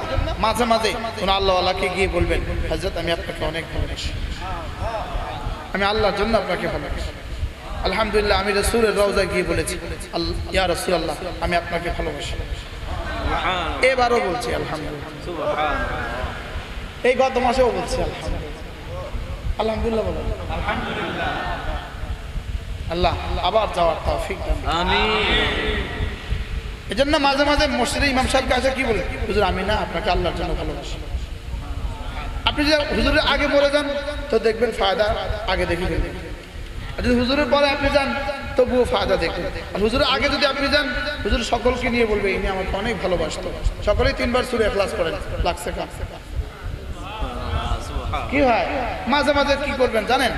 মাঝে মাঝে কোন আল্লাহওয়ালাকে গিয়ে বলবেন হযরত আমি আপনাকে অনেক ভালোবাসি, আমি আল্লাহর জন্য আপনাকে ভালোবাসি। আলহামদুলিল্লাহ আমি রাসূলের রওজায় গিয়ে বলেছি ইয়া রাসূলুল্লাহ আমি আপনাকে ভালোবাসি। এবারও বলছি আলহামদুলিল্লাহ। এই গত মাসেও বলছি আলহামদুলিল্লাহ। আলহামদুলিল্লাহ বলেন আলহামদুলিল্লাহ। আল্লাহ আবার যাওয়ার তৌফিক দান আমিন। এজন্য মাঝে মাঝে মসজিদে ইমাম সাহেব কাছে কি বলে, হুজুর আমি না আপনাকে আল্লাহর জন্য ভালোবাসি। আপনি যদি হুজুরের আগে বলে যান তো দেখবেন ফায়দা আগে দেখে ফেলবেন, আর যদি হুজুরের পরে আপনি যান তবুও ফায়দা দেখবেন। আর হুজুরের আগে যদি আপনি যান, হুজুর সকলকে নিয়ে বলবে ইনি আমাকে অনেক ভালোবাসতো, সকলেই 3 বার সূরা ইখলাস পড়েন, লাগছে কাজ। কি হয় মাঝে মাঝে কি করবেন জানেন,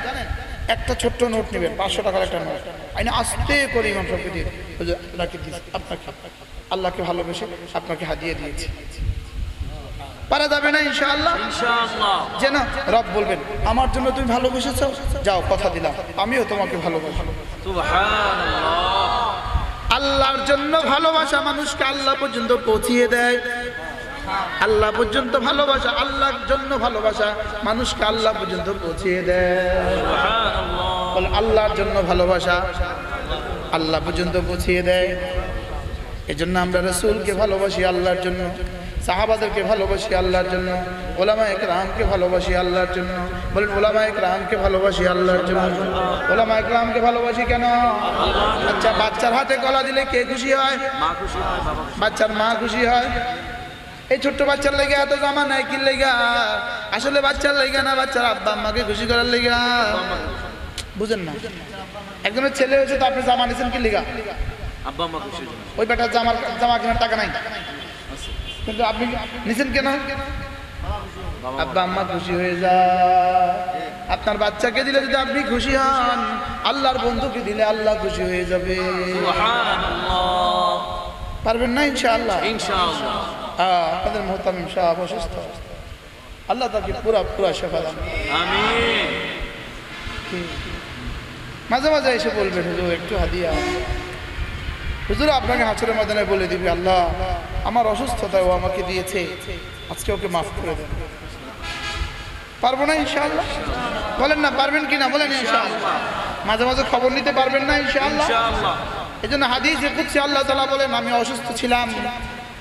একটা ছোট্ট নোট নেবেন, 500 টাকার একটা নোট, আইনা আস্তে করে ইমাম সাহেবকে দিয়ে হুজুর আপনাকে দিয়েছি, আপনাকে আল্লাহকে ভালোবেসে আপনাকে হাদিয়া দিয়েছি। পারা যাবে না ইনশাআল্লাহ? ইনশাআল্লাহ। যেন রব বলবেন আমার জন্য তুমি ভালোবেসেছো, যাও কথা দিলাম আমিও তোমাকে ভালোবাসি। সুবহানাল্লাহ। আল্লাহর জন্য ভালোবাসা মানুষকে আল্লাহ পর্যন্ত পৌঁছিয়ে দেয়। আল্লাহ পর্যন্ত ভালোবাসা, আল্লাহর জন্য ভালোবাসা মানুষকে আল্লাহ পর্যন্ত পৌঁছিয়ে দেয়। সুবহানাল্লাহ। বলে আল্লাহর জন্য ভালোবাসা আল্লাহ পর্যন্ত পৌঁছিয়ে দেয়। এজন্য আমরা রাসূলকে ভালোবাসি আল্লাহর জন্য, সাহাবাদেরকে ভালোবাসি আল্লাহর জন্য, উলামায়ে কেরামকে ভালোবাসি আল্লাহর জন্য। বলেন উলামায়ে কেরামকে ভালোবাসি আল্লাহর জন্য। উলামায়ে কেরামকে ভালোবাসি কেন? আচ্ছা, বাচ্চার হাতে গলা দিলে কে খুশি হয়? মা খুশি হয়। বাচ্চার মা খুশি হয়। এই ছোট্ট বাচ্চার লেগে এত জামা নাই কি লেগা? আসলে বাচ্চার লেগে না, বাচ্চার আব্বা আম্মাকে খুশি করার লেগা। বুঝেন না? একজনের ছেলে হয়েছে তো আপনি জামা নিছেন কি লেগা? আব্বা আম্মা খুশি। ওই বেটার জামা কেনার টাকা নাই, কিন্তু আপনি নিছেন কেন? আব্বা আম্মা খুশি হয়ে যায়। আপনার বাচ্চাকে দিলে যদি আপনি খুশি হন, আল্লাহর বন্ধুকে দিলে আল্লাহ খুশি হয়ে যাবে। সুবহানাল্লাহ। পারবেন না ইনশাআল্লাহ? ইনশাআল্লাহ। আপনাদের মুহতামিম সাহেব অসুস্থ, আল্লাহ তাকে পুরা পুরা শেফা দান। আমিন। মাঝে মাঝে এসে বলবেন হুজুর একটু হাদিয়া, হুজুর আপনাকে হাসরের ময়দানে বলে দিবি আল্লাহ আমার অসুস্থতা ও আমাকে দিয়েছে, আজকে ওকে মাফ করে দেন। পারবো না ইনশাআল্লাহ? বলেন না পারবেন কিনা বলেন ইনশাআল্লাহ। মাঝে মাঝে খবর নিতে পারবেন না ইনশাআল্লাহ? ইনশাআল্লাহ। এই জন্য হাদিসে কুদসি আল্লাহ তাআলা বলেন আমি অসুস্থ ছিলাম,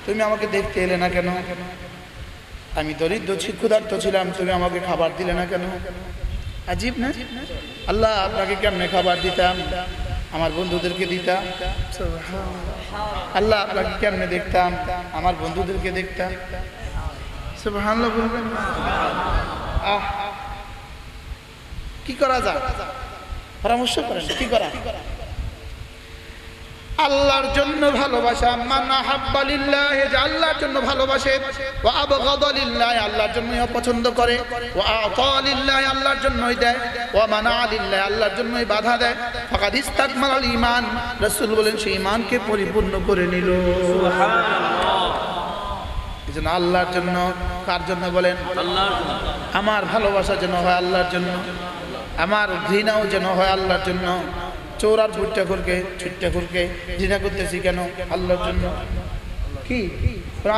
তুমি আমাকে দেখতে এলে না কেন? আমি দরিদ্র ক্ষুধার্ত ছিলাম, তুমি আমাকে খাবার দিলে না কেন? আজীব না? আল্লাহ আপনাকে কেমনে খাবার দিতাম? আমার বন্ধুদেরকে দিতাম। আল্লাহ আপনাকে কেমনে দেখতাম? আমার বন্ধুদেরকে দেখতাম। সুবহানাল্লাহ বলবেন। আহ কি করা যায়? পরামর্শ করেন কি করা? আল্লাহর জন্য ভালোবাসা, মান আহাব্বা লিল্লাহি, যে আল্লাহর জন্য ভালোবাসে, ওয়া আবগাদা লিল্লাহি, আল্লাহর জন্যই অপছন্দ করে, ওয়া আতা লিল্লাহি, আল্লাহর জন্যই দেয়, ওয়া মানা লিল্লাহি, আল্লাহর জন্যই বাধা দেয়, ফাকাদ ইস্তাকমালাল ঈমান, রাসূল বলেন সেই ঈমানকে পরিপূর্ণ করে নিল। সুবহানাল্লাহ। এজন্য আল্লাহর জন্য, কার জন্য বলেন? আল্লাহর জন্য। আমার ভালোবাসা যেন হয় আল্লাহর জন্য, আমার ঘৃণাও যেন হয় আল্লাহর জন্য। চোর আর ছুট্টা করকে ঘৃণা করতেছি কেন? আল্লাহর জন্য। কি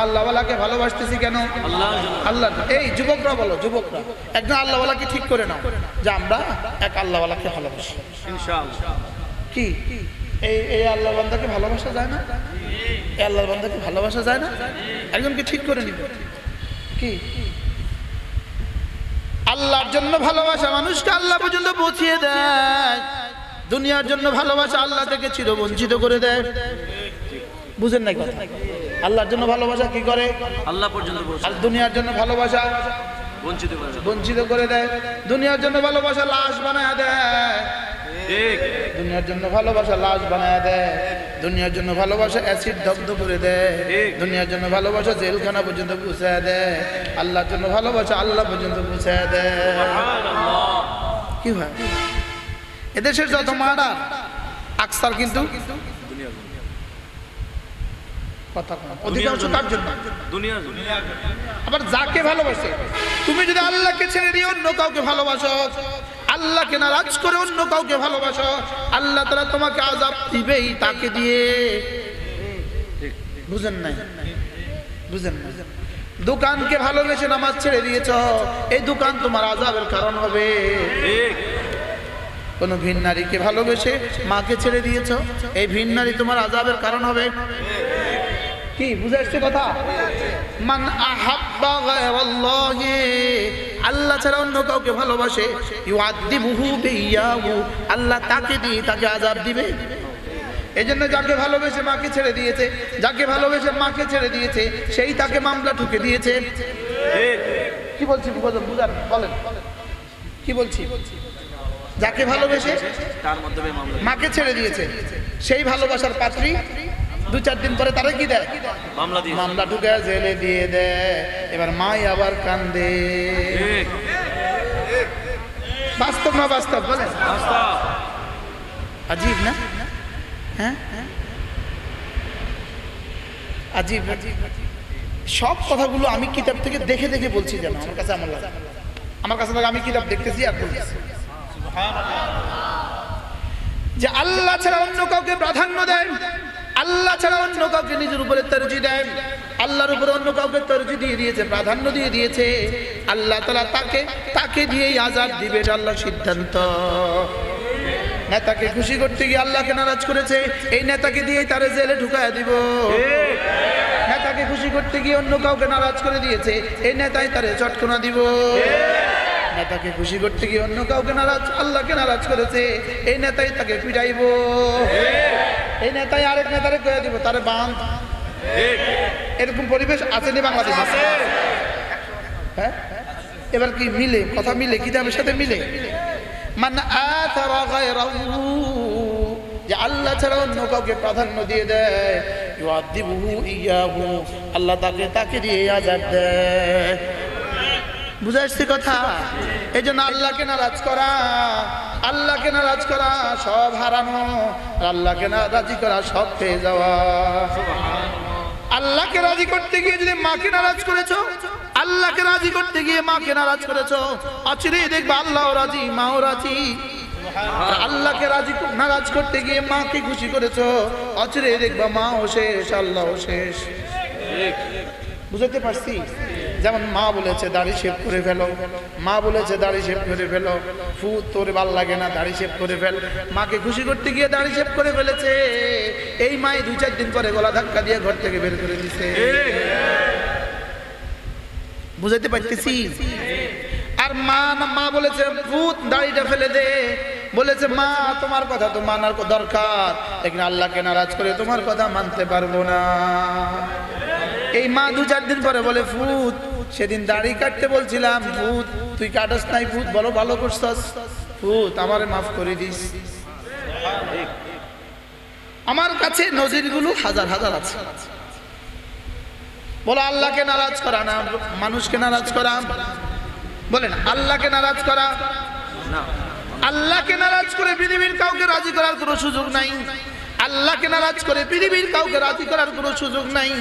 আল্লাহওয়ালাকে ভালোবাসতেছি কেন? আল্লাহর জন্য। আল্লাহ। এই যুবকরা বলো, যুবকরা একজন আল্লাহওয়ালাকে ঠিক করে নাও যে আমরা এক আল্লাহওয়ালাকে ভালোবাসি। ইনশাআল্লাহ। কি এই আল্লাহ বান্দাকে ভালোবাসা যায় না? এই আল্লাহর বান্দাকে ভালোবাসা যায় না? একজনকে ঠিক করে নিবে। কি আল্লাহর জন্য ভালোবাসা মানুষকে আল্লাহ পর্যন্ত পৌঁছিয়ে দেয়, দুনিয়ার জন্য ভালোবাসা আল্লাহ থেকে চিরবঞ্চিত করে দেয়। বুঝেন না কথা? আল্লাহর জন্য ভালোবাসা কি করে? আল্লাহ পর্যন্ত পৌঁছে আর দুনিয়ার জন্য ভালোবাসা বঞ্চিত করে দেয়। বঞ্চিত করে দেয়। দুনিয়ার জন্য ভালোবাসা লাশ বানায় দেয়। ঠিক। দুনিয়ার জন্য ভালোবাসা লাশ বানায় দেয়। দুনিয়ার জন্য ভালোবাসা অ্যাসিড দগ্ধ করে দেয়। দুনিয়ার জন্য ভালোবাসা জেলখানা পর্যন্ত পৌঁছায় দেয়। আল্লাহর জন্য ভালোবাসা আল্লাহ পর্যন্ত পৌঁছায় দেয়। সুবহানাল্লাহ। কি হয়? এদেশের যত মার্ডার আকসার কিন্তু দুনিয়ার জন্য। কথা কম, অধিকাংশ কার জন্য? দুনিয়ার জন্য। আবার যাকে ভালোবাসে, তুমি যদি আল্লাহকে ছেড়ে দিয়ে অন্য কাউকে ভালোবাসো, আল্লাহকে নারাজ করে অন্য কাউকে ভালোবাসো, আল্লাহ তাআলা তোমাকে আযাব দিবেই তাকে দিয়ে। বুঝেন নাই? বুঝেন না? দোকানকে ভালোবেসে নামাজ ছেড়ে দিয়েছ, এই দোকান তোমার আযাবের কারণ হবে। ঠিক। কোন ভিন নারীকে ভালোবেসে মাকে ছেড়ে দিয়েছ, এই ভিন নারী তোমার আযাবের কারণ হবে। কি বুঝে আসছে কথা? মান আহাব্বা গায়রাল্লাহি, আল্লাহ ছাড়া অন্য কাউকে ভালোবাসে, ইউআযিবুহু বিয়াহু, আল্লাহ তাকে দিয়ে তাকে আযাব দিবে। এজন্য যাকে ভালোবেসে মাকে ছেড়ে দিয়েছে, যাকে ভালোবেসে মাকে ছেড়ে দিয়েছে, সেই তাকে মামলা ঠুকে দিয়েছে। ঠিক। কি বলছি বুঝান? বলেন কি বলছি? যাকে ভালোবেসে তার মাধ্যমে মামলা মাকে ছেড়ে দিয়েছে, সেই ভালোবাসার পাত্রী 2-4 দিন পরে তারা কি দেয়? মামলা দিয়ে। মামলা ঢুকে জেলে দিয়ে দেয়। এবার মাই আবার কান্দে। ঠিক। বাস্তব না বাস্তব বলেন? বাস্তব। আজীব না? হ্যাঁ আজীব। সব কথাগুলো আমি কিতাব থেকে দেখে দেখে বলছি, যেন আমার কাছে লাগে আমি কিতাব দেখতেছি আর বলতেছি। যে আল্লাহ ছাড়া অন্য কাউকে প্রাধান্য দেয়, আল্লাহ ছাড়া অন্য কাউকে নিজের উপরে তরজি দেয়, আল্লাহর উপরে অন্য কাউকে তরজি দিয়ে দিয়েছে, প্রাধান্য দিয়ে দিয়েছে, আল্লাহ তাআলা তাকে দিয়েই আযাব দিবে, এটা আল্লাহর সিদ্ধান্ত। নেতাকে খুশি করতে গিয়ে আল্লাহকে নারাজ করেছে, এই নেতাকে দিয়েই তারে জেলে ঢুকায় দিব। নেতাকে খুশি করতে গিয়ে অন্য কাউকে নারাজ করে দিয়েছে, এই নেতাই তারে চটকনা দিব। নেতাকে খুশি করতে গিয়ে অন্য কাউকে আল্লাহকে নারাজ করেছে, এই নেতাই তাকে পিটাইব। এই নেতাই আরেক নেতারে কয়ে দিব তারে বাঁধ। এরকম পরিবেশ আছে না বাংলাদেশে? হ্যাঁ, এবার কি মিলে? কথা মিলে? কিতাবের সাথে মিলে? মান আতারা গায়রাহু, যে আল্লাহ ছাড়া অন্য কাউকে প্রাধান্য দিয়ে দেয়, ইউআযিবুহু ইয়াহু, আল্লাহ তাকে দিয়ে আযাব দেয়। বুঝা আসছে কথা? এই জন্য আল্লাহকে নারাজ করা সব হারানো, আল্লাহকে রাজি করা সব পেয়ে যাওয়া। আল্লাহকে রাজি করতে গিয়ে যদি মাকে নারাজ করেছো, আল্লাহকে রাজি করতে গিয়ে মাকে নারাজ করেছো, অচিরেই দেখবা আল্লাহও রাজি, মাও রাজি। আর আল্লাহকে রাজি নারাজ করতে গিয়ে মাকে খুশি করেছো, অচিরেই দেখবা মাও শেষ, আল্লাহও শেষ। বুঝতে পারছি? যেমন মা বলেছে দাড়ি শেভ করে ফেলো, মা বলেছে দাড়ি শেভ করে ফেলো, ফুট তোর ভাল লাগে না দাড়ি শেভ করে ফেল। মাকে খুশি করতে গিয়ে দাড়ি শেভ করে ফেলেছে, এই মাই 2-4 দিন পরে গলা ধাক্কা দিয়ে ঘর থেকে বের করে দিছে। বুঝাইতে পারতেছি? আর মা বলেছে ফুট দাড়িটা ফেলে দে, বলেছে মা তোমার কথা তো মানার দরকার, লেকিন আল্লাহকে নারাজ করে তোমার কথা মানতে পারবো না। এই মা 2-4 দিন পরে বলে ফুট সেদিন দাড়ি কাটতে বলছিলাম, ফুট তুই কাটস নাই, ফুট বলো ভালো করছস, ফুট আমারে মাফ করে দিস। আমার কাছে নজিরগুলো হাজার হাজার আছে। বলো আল্লাহকে নারাজ করা না মানুষকে নারাজ করা? বলেন আল্লাহকে নারাজ করা। আল্লাহকে নারাজ করে পৃথিবীর কাউকে রাজি করার কোনো সুযোগ নাই। আল্লাহকে নারাজ করে পৃথিবীর কাউকে রাজি করার কোনো সুযোগ নাই।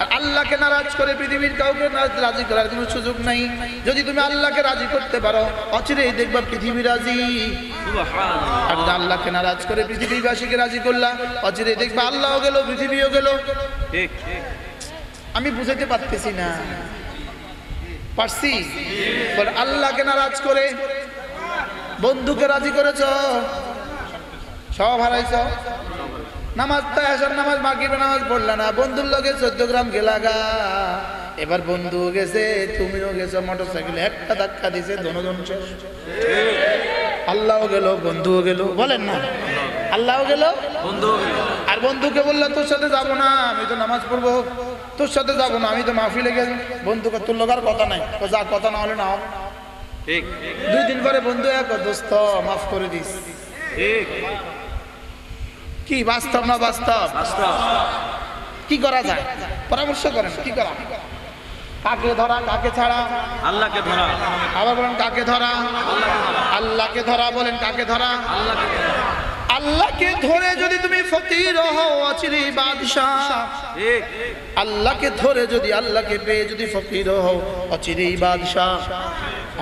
আর আল্লাহকে নারাজ করে পৃথিবীর কাউকে রাজি করার কোনো সুযোগ নাই। যদি তুমি আল্লাহকে রাজি করতে পারো, অচিরেই দেখবা পৃথিবী রাজি। আর যদি আল্লাহকে নারাজ করে পৃথিবীবাসীকে রাজি করলা, অচিরেই দেখবা আল্লাহও গেল, পৃথিবীও গেল। আমি বুঝাতে পারতেছি না, পারছি? আল্লাহকে নারাজ করে বন্ধুকে রাজি করেছ, সব হারাইছ। নামাজ তাই আসার নামাজ মাগরিবের নামাজ পড়লা না, বন্ধুর লগে 14 গ্রাম গেলাগা। এবার বন্ধু গেছে, তুমিও গেছো, মোটরসাইকেলে একটা ধাক্কা দিছে, দোনোজন শেষ। আল্লাহও গেল, বন্ধুও গেল। বলেন না আল্লাহও গেল, বন্ধুও গেল। আর বন্ধুকে বললো তোর সাথে যাবো না, আমি তো নামাজ পড়বো, তোর সাথে যাবো না, আমি তো মাহফিলে গেছি। বন্ধুকে তোর লোকার কথা নাই, যা কথা না হলে না হবে। 2 দিন পরে বন্ধু এক দোস্ত মাফ করে দিস। কি বাস্তব না বাস্তব? কি করা যায় পরামর্শ করেন, কি করা? কাকে ধরা, কাকে ছাড়া? আল্লাহকে ধরা। আবার বলেন কাকে ধরা? আল্লাহকে ধরা। বলেন কাকে ধরা? আল্লাহকে ধরে যদি তুমি ফকির হও, অচিরেই বাদশাহ। আল্লাহকে ধরে যদি, আল্লাহকে পেয়ে যদি ফকির হও, অচিরেই বাদশাহ।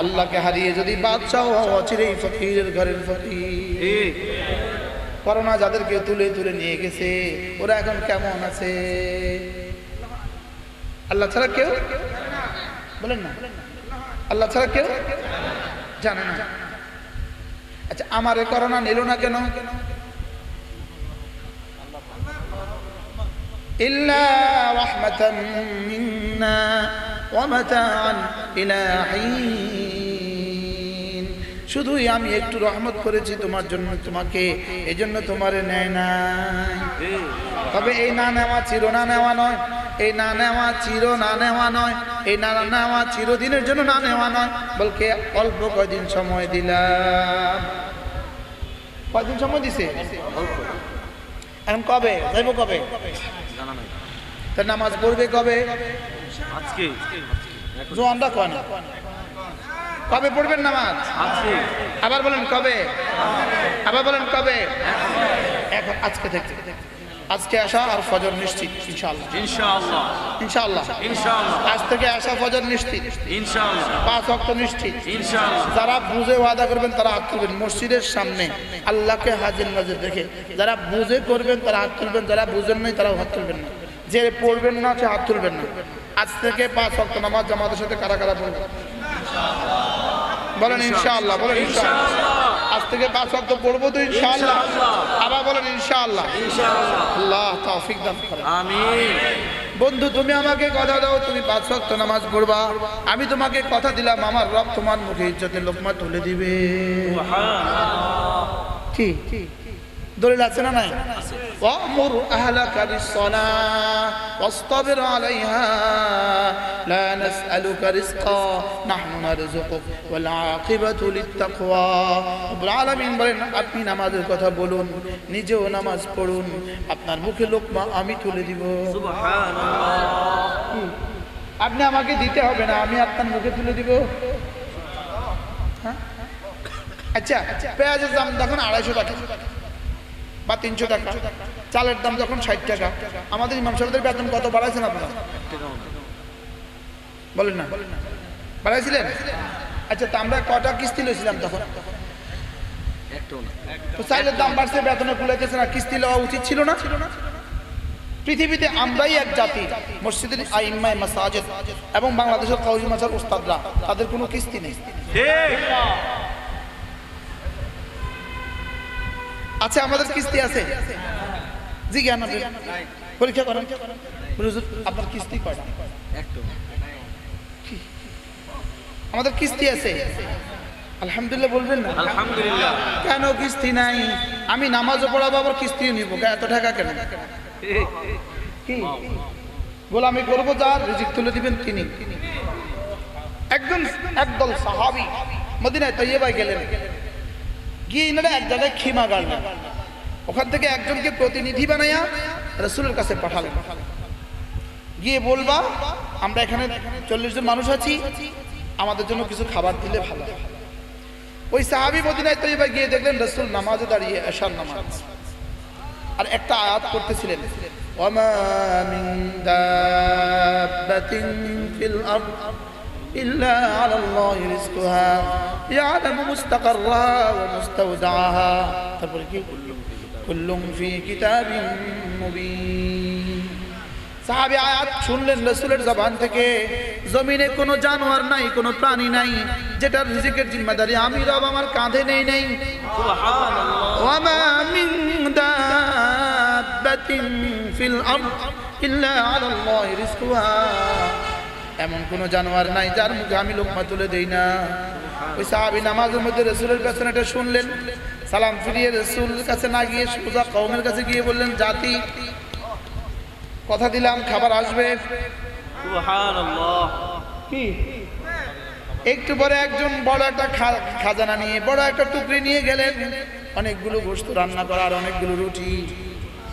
আল্লাহকে হারিয়ে যদি বাদশাহ হও, অচিরেই ফকিরের ঘরের ফকির। করোনা যাদেরকে তুলে তুলে নিয়ে গেছে, ওরা এখন কেমন আছে? আল্লাহ ছাড়া কেউ বলেন না, আল্লাহ ছাড়া কেউ জানে না। আচ্ছা আমারে করোনা নিল না কেন? ইল্লা রাহমাতাম মিন্না ওয়া মাতাআন ইলা হিন। শুধুই আমি একটু রহমত করেছি তোমার জন্য, তোমাকে, এজন্য তোমারে নেয় নাই। তবে এই না নেওয়া চির না নেওয়া নয়, এই না নেওয়া চির না নেওয়া নয়, এই না নেওয়া চিরদিনের জন্য না নেওয়া নয়, বলকে অল্প কয়দিন সময় দিলাম। কয়দিন সময় দিছে? এখন কবে যাইব? কবে তার নামাজ পড়বে? কবে? আজকে। জোয়ানরা কয় না কবে পড়বেন নামাজ? আজকে। আবার বলেন কবে? আবার বলেন কবে? এখন আজকে থেকে। আজকে আসা আর ফজর নিশ্চিত ইনশাআল্লাহ। ইনশাআল্লাহ ইনশাআল্লাহ ইনশাআল্লাহ। আজ থেকে আসা ফজর নিশ্চিত ইনশাআল্লাহ। 5 ওয়াক্ত নিশ্চিত ইনশাআল্লাহ। যারা বুঝে ওয়াদা করবেন তারা হাত তুলবেন মসজিদের সামনে, আল্লাহকে হাজির নাজির দেখে। যারা বুঝে করবেন তারা হাত তুলবেন, যারা বুঝেন নাই তারাও হাত তুলবেন না। যে পড়বেন না সে হাত তুলবেন না। আজ থেকে 5 ওয়াক্ত নামাজ জামাতের সাথে কারা কারা পড়বেন? বলেন ইনশাআল্লাহ। বলেন ইনশাআল্লাহ। আজ থেকে 5 ওয়াক্ত পড়বো তো ইনশাআল্লাহ। আবার বলেন ইনশাআল্লাহ। ইনশাআল্লাহ। আল্লাহ তৌফিক দান করেন। আমিন। বন্ধু তুমি আমাকে কথা দাও, তুমি 5 ওয়াক্ত নামাজ পড়বা। আমি তোমাকে কথা দিলাম, আমার রব তোমার মুখে ইজ্জতের লোকমা তুলে দিবে। সুবহানাল্লাহ। কি দলিল আছে না নাই? ওয়ামুর আহলাকা বিসসালাহ ওয়াসতাবির আলাইহা লা নাসআলুকা রিজকা নাহনু নারযুকুক ওয়াল আকিবাতু লিত্তাকওয়া। রব্বুল আলামিন বলেন আপনি নামাজের কথা বলুন, নিজেও নামাজ পড়ুন, আপনার মুখে লোকমা আমি তুলে দিব। সুবহানাল্লাহ। আপনি আমাকে দিতে হবে না, আমি আপনার মুখে তুলে দিব। আচ্ছা পেঁয়াজের দাম যখন 250 টাকা বা 300 টাকা, চালের দাম যখন 60 টাকা, আমাদের ইমাম সাহেবদের বেতন কত বাড়াইছেন আপনারা? বলেন না, বাড়াইছিলেন? আচ্ছা, তা আমরা কটা কিস্তি লইছিলাম তখন? একটাও না। তো চাইলের দাম বাড়ছে, বেতনে কুলাইতেছে না, কিস্তি লওয়া উচিত ছিল না? পৃথিবীতে আমরাই এক জাতি, মসজিদের আইম্মায়ে মাসাজিদ এবং বাংলাদেশের কওমি মাদ্রাসার উস্তাদরা, তাদের কোনো কিস্তি নেই। ঠিক। আচ্ছা, আমাদের কিস্তি আছে? জি জ্ঞান আছে, পরীক্ষা করেন। হুজুর, আপনার কিস্তি কয়টা? একটাও না। আমাদের কিস্তি আছে, আলহামদুলিল্লাহ বলবেন না? আলহামদুলিল্লাহ। কেন কিস্তি নাই? আমি নামাজও পড়াবো, আবার কিস্তিও নিব, এত টাকা কেন? ঠিক। কি গোলামি করবো, যার রিজিক তুলে দিবেন তিনি। একদল সাহাবী মদিনায় তৈয়বায় গেলেন, গিয়ে ইনারা এক জায়গায় খিমা গাড়লেন। ওখান থেকে একজনকে প্রতিনিধি বানাইয়া রাসূলের কাছে পাঠালেন, গিয়ে বলবা আমরা এখানে 40 জন মানুষ আছি, আমাদের জন্য কিছু খাবার দিলে ভালো। ওই সাহাবী মদিনায় তৈয়বায় গিয়ে দেখলেন রাসূল নামাজে দাঁড়িয়ে, এশার নামাজ, আর একটা আয়াত করতেছিলেন, ওয়ামা মিন দাব্বাতিন ফিল আরদ ইল্লা আলাল্লাহি রিজকুহা ইয়ালামু মুস্তাকাররাহা ওয়া মুস্তাওদাআহা। তারপরে কি? কুল্লুম ফি কিতাবিন মুবিন। সাহাবী আয়াত শুনলেন রাসূলের জবান থেকে, জমিনে কোনো জানোয়ার নাই, কোনো প্রাণী নাই যেটার রিজিকের জিম্মাদারি আমি রব আমার কাঁধে নেই। সুবহানাল্লাহ। ওয়ামা মিন দাব্বাতিন ফিল আরদ ইল্লা আলাল্লাহি রিজকুহা। এমন কোন জানোয়ার নাই যার মুখে আমি লোকমা তুলে দেই না। ওই সাহাবী নামাজের মধ্যে রাসূলের পেছনে এটা শুনলেন, সালাম ফিরিয়ে রাসূলের কাছে না গিয়ে সোজা কওমের কাছে গিয়ে বললেন, জাতি কথা দিলাম খাবার আসবে। সুবহানাল্লাহ। কি একটু পরে একজন বড় একটা খাজানা নিয়ে, বড় একটা টুকরি নিয়ে গেলেন, অনেকগুলো গোশত রান্না করা আর অনেকগুলো রুটি।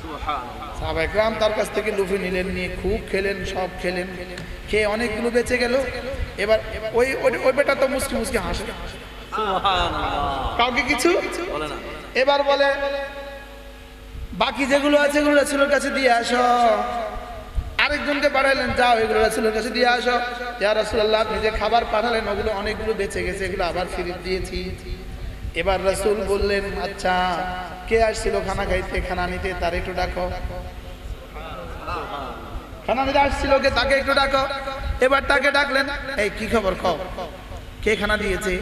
সুবহানাল্লাহ। সাহাবায়ে কেরাম তার কাছ থেকে লুফে নিলেন, নিয়ে খুব খেলেন, সব খেলেন, খেয়ে অনেকগুলো বেঁচে গেল। এবার ওই বেটা তো মুসকি মুসকি হাসে, সুবহানাল্লাহ। কাউকে কিছু বলে না। এবার বলে, বাকি যেগুলো আছে এগুলো রাসূলের কাছে দিয়ে আসো। আরেকজনকে পাঠালেন, যাও এগুলো রাসূলের কাছে দিয়ে আসো। ইয়া রাসূলুল্লাহ, আপনি যে খাবার পাঠালেন ওগুলো অনেকগুলো বেঁচে গেছে, এগুলো আবার ফিরিয়ে দিয়েছি। এবার রাসূল বললেন, আচ্ছা কে আসছিল খানা খাইতে, খানা নিতে, তার একটু ডাকো। খানা নিতে আসছিল কে, তাকে একটু ডাকো। এবার তাকে ডাকলেন, এই কি খবর, কও কে খানা দিয়েছে?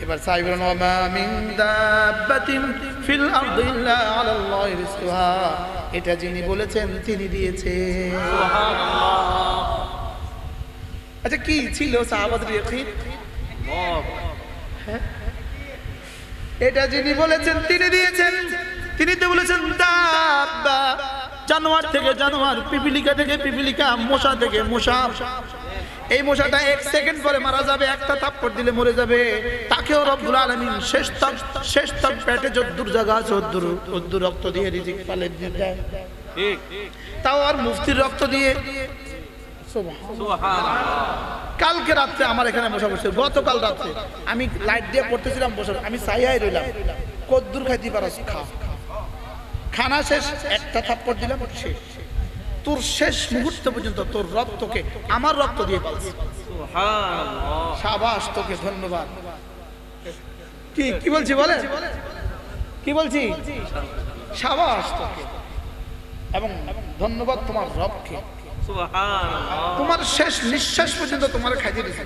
এবার সাহাবী বলেন, ওয়ামা মিন দাব্বাতিন ফিল আরদি ইল্লা আলাল্লাহি রিজকুহা। এটা যিনি বলেছেন তিনি দিয়েছেন। সুবহানাল্লাহ। আচ্ছা, কি ছিল সাহাবাদের ইয়াকিন? এটা যিনি বলেছেন তিনি দিয়েছেন। তিনি তো বলেছেন দাব্বা, জানোয়ার থেকে জানোয়ার, পিপিলিকা থেকে পিপিলিকা, মশা থেকে মশা। এই মশাটা 1 সেকেন্ড পরে মারা যাবে, একটা থাপ্পড় দিলে মরে যাবে। তাকেও রব্বুল আলামিন শেষ তক পেটে যদ্দুর জায়গা আছে ওদ্দুর রক্ত দিয়ে রিজিক পালে দিয়ে দেয়। ঠিক। তাও আর মুফতির রক্ত দিয়ে। সুবহানাল্লাহ। কালকে রাত্রে আমার এখানে মশা বসে, গতকাল রাত্রে আমি লাইট দিয়ে পড়তেছিলাম, বসে আমি সাইয়াই রইলাম, কদ্দুর খাইতে পারস খা। খানা শেষ, একটা থাপ্পড় দিলাম, শেষ। তোর শেষ মুহূর্ত পর্যন্ত তোর রক্তকে আমার রক্ত দিয়ে পালছি। সুবহানাল্লাহ। সাবাস, তোকে ধন্যবাদ। কি বলছি বলে, কি বলছি? সাবাস তোকে, এবং ধন্যবাদ তোমার রবকে। সুবহানাল্লাহ। তোমার শেষ নিঃশ্বাস পর্যন্ত তোমার খাইতে দিয়েছে।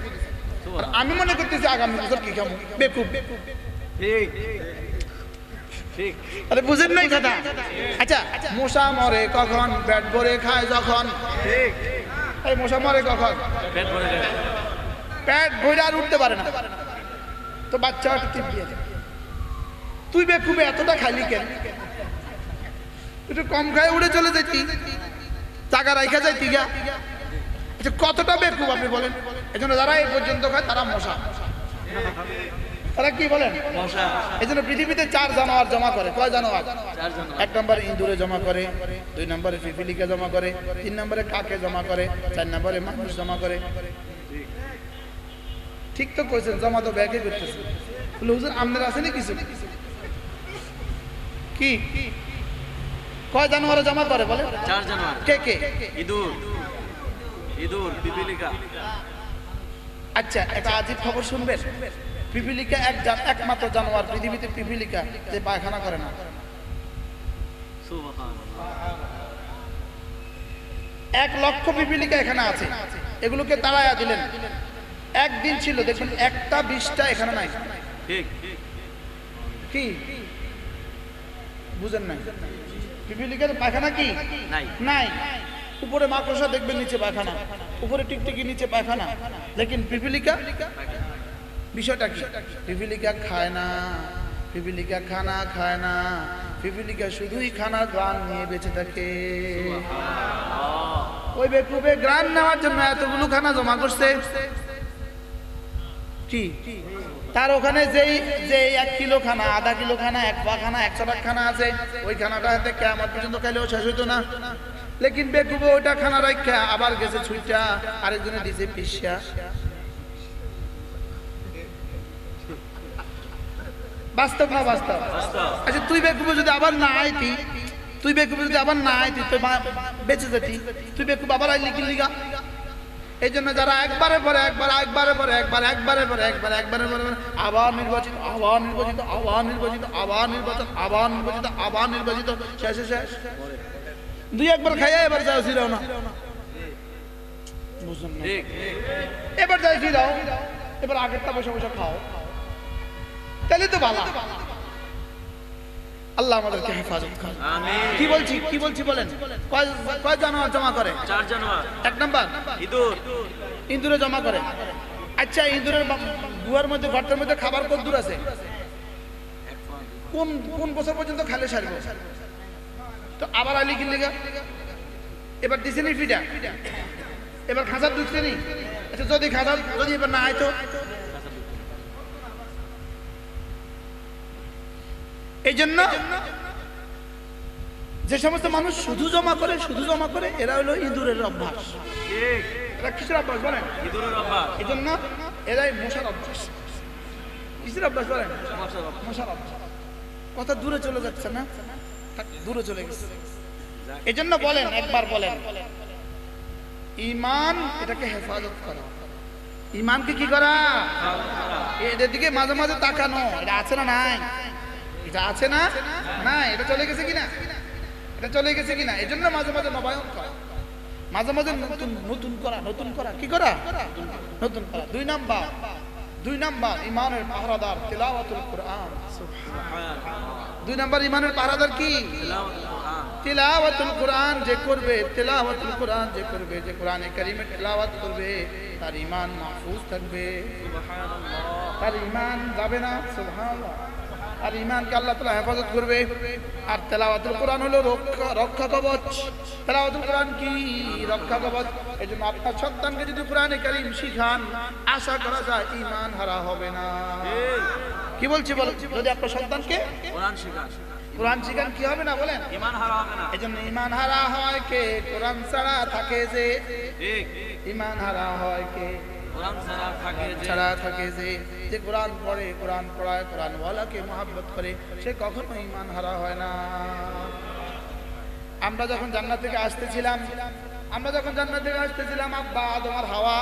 আর আমি মনে করতেছি আগামী বছর কি খাবো, বেকুব। ঠিক। ঠিক। আরে বুঝেন নাই কথা? আচ্ছা, মশা মরে কখন? পেট ভরে খায় যখন। ঠিক। এই মশা মরে কখন? পেট ভরে যায়। পেট ভরে আর উঠতে পারে না, তো বাচ্চা একটা টিপ দিয়ে দেয়। তুই বেকুবে এতটা খাইলি কেন? একটু কম খায় উড়ে চলে যেতি, টাকা রাইখা যাইতি গা। আচ্ছা, কতটা বেকুব আপনি বলেন? এজন্য যারা এই পর্যন্ত খায় তারা মশা। তারা কি বলেন? মশা। এজন্য পৃথিবীতে 4 জানোয়ার জমা করে। কয় জানোয়ার? 4 জন। 1 নম্বরে ইঁদুরে জমা করে, 2 নম্বরে পিপিলিকা জমা করে, 3 নম্বরে কাকে জমা করে, 4 নম্বরে মানুষ জমা করে। ঠিক তো কইছেন, জমা তো ব্যাগে করতেছে। বলে হুজুর আপনার আসেনি কিছু? কি কয় জানোয়ার জমা করে বলে? 4 জানোয়ার। কে কে? ইঁদুর, ইঁদুর, পিপিলিকা, আচ্ছা, একটা আজীব খবর শুনবেন। পিপিলিকা একমাত্র জানোয়ার পৃথিবীতে, পিপিলিকা যে পায়খানা করে না। সুবহানাল্লাহ। 1 লক্ষ পিপিলিকা এখানে আছে, এগুলোকে তাড়াইয়া দিলেন। একদিন ছিল, দেখুন একটা 20টা এখানে নাই। ঠিক কি বুঝেন নাই? পিপিলিকার পায়খানা কি নাই। নাই। উপরে মাকড়সা দেখবেন, নিচে পায়খানা, উপরে টিকটিকি, নিচে পায়খানা। লেকিন পিপিলিকা বিষয়টা কি? পিপিলিকা খায় না, পিপিলিকা খানা খায় না, পিপিলিকা শুধুই খানার গ্রান নিয়ে বেঁচে থাকে। ওই বেকুবে গ্রান নেওয়ার জন্য এতগুলো খানা জমা করছে। কি তার ওখানে যেই 1 কিলো খানা, আধা কিলো খানা, 1 পা খানা, 100 টাকা খানা আছে, ওই খানাটা হাতে কিয়ামত পর্যন্ত খাইলেও শেষ হইতো না। লেকিন বেকুবে ওইটা খানা রাখা আবার গেছে ছুইটা, আরেকজনে দিছে পিসা। বাস্তব না বাস্তব? আচ্ছা, তুই বেকুবে যদি আবার না আইতি, তুই বেকুবে যদি আবার না আইতি, তুই বেঁচে যেতি, তুই বেকুব আবার আইলি কি লিগা? এই জন্য যারা একবারে পরে একবার, একবারে পরে একবার, একবারে পরে একবার, একবারে পরে আবার নির্বাচিত, আবার নির্বাচিত, আবার নির্বাচিত, আবার নির্বাচন, আবার নির্বাচিত, আবার নির্বাচিত, শেষে শেষ 2-1 খাইয়া এবার যাও ফিরাও না। বুঝলাম না? এবার যাই ফিরাও, এবার আগেরটা বসে বসে খাও, তাহলে তো ভালো। আল্লাহ আমাদেরকে হেফাজত করে। আমিন। কি বলছি বলেন? কয় জানোয়ার জমা করে? 4 জানোয়ার। 1 নাম্বার ইঁদুর। ইঁদুরে জমা করে। আচ্ছা, ইঁদুরের গুহার মধ্যে, গর্তের মধ্যে খাবার কত দূর আছে? কোন বছর পর্যন্ত খালে সারবে? তো আবার আলি কি লেগা? এবার দিছে নি ফিডা, এবার খাঁচার ঢুকছে নি। আচ্ছা, যদি এবার না আইতো, এই জন্য যে সমস্ত মানুষ শুধু জমা করে এরা হলো ইঁদুরের অভ্যাস। ঠিক। এরা কিসের অভ্যাস বলেন? ইঁদুরের অভ্যাস। এই জন্য এরাই মশার অভ্যাস। কিসের অভ্যাস বলেন? মশার অভ্যাস। মশার অভ্যাস। কথা দূরে চলে যাচ্ছে না? দূরে চলে গেছে। এই জন্য বলেন, একবার বলেন, ঈমান এটাকে হেফাজত করা। ঈমানকে কি করা? এদের দিকে মাঝে মাঝে তাকানো। এটা আছে না নাই? এটা আছে না নাই? এটা চলে গেছে কিনা? এটা চলে গেছে কিনা? এই জন্য মাঝে মাঝে নবায়ন করা, মাঝে মাঝে নতুন করা। কি করা? নতুন করা। 2 নাম্বার ঈমানের পাহারাদার তিলাওয়াতুল কুরআন। সুবহানাল্লাহ। 2 নাম্বার ঈমানের পাহারাদার কি? তিলাওয়াতুল কুরআন যে করবে, তিলাওয়াতুল কুরআন যে করবে, যে কোরআনে কারীমের তিলাওয়াত করবে, তার ঈমান মাহফুজ থাকবে। সুবহানাল্লাহ। তার ঈমান যাবে না। সুবহানাল্লাহ। আর ঈমানকে আল্লাহ তাআলা হেফাজত করবে। আর তেলাওয়াতুল কোরআন হলো রক্ষা কবচ। তেলাওয়াতুল কোরআন কি? রক্ষা কবচ। এজন্য আপনার সন্তানকে যদি কোরআনে কারীম শিখান, আশা করা যায় ঈমান হারা হবে না। কি বলছি বলেন? যদি আপনার সন্তানকে কোরআন শিখান, কি হবে না বলেন? ঈমান হারা হবে না। এজন্য ঈমান হারা হয় কে? কোরআন ছাড়া থাকে যে। ঠিক। ঈমান হারা হয় কে? কোরআন ছাড়া থাকে যে কোরআন পড়ে, কোরআন পড়ায়, কোরআন ওয়ালাকে মহব্বত করে, সে কখনো ঈমান হারা হয় না। আমরা যখন জান্নাত থেকে আসতেছিলাম, আব্বা আদম আর হাওয়া,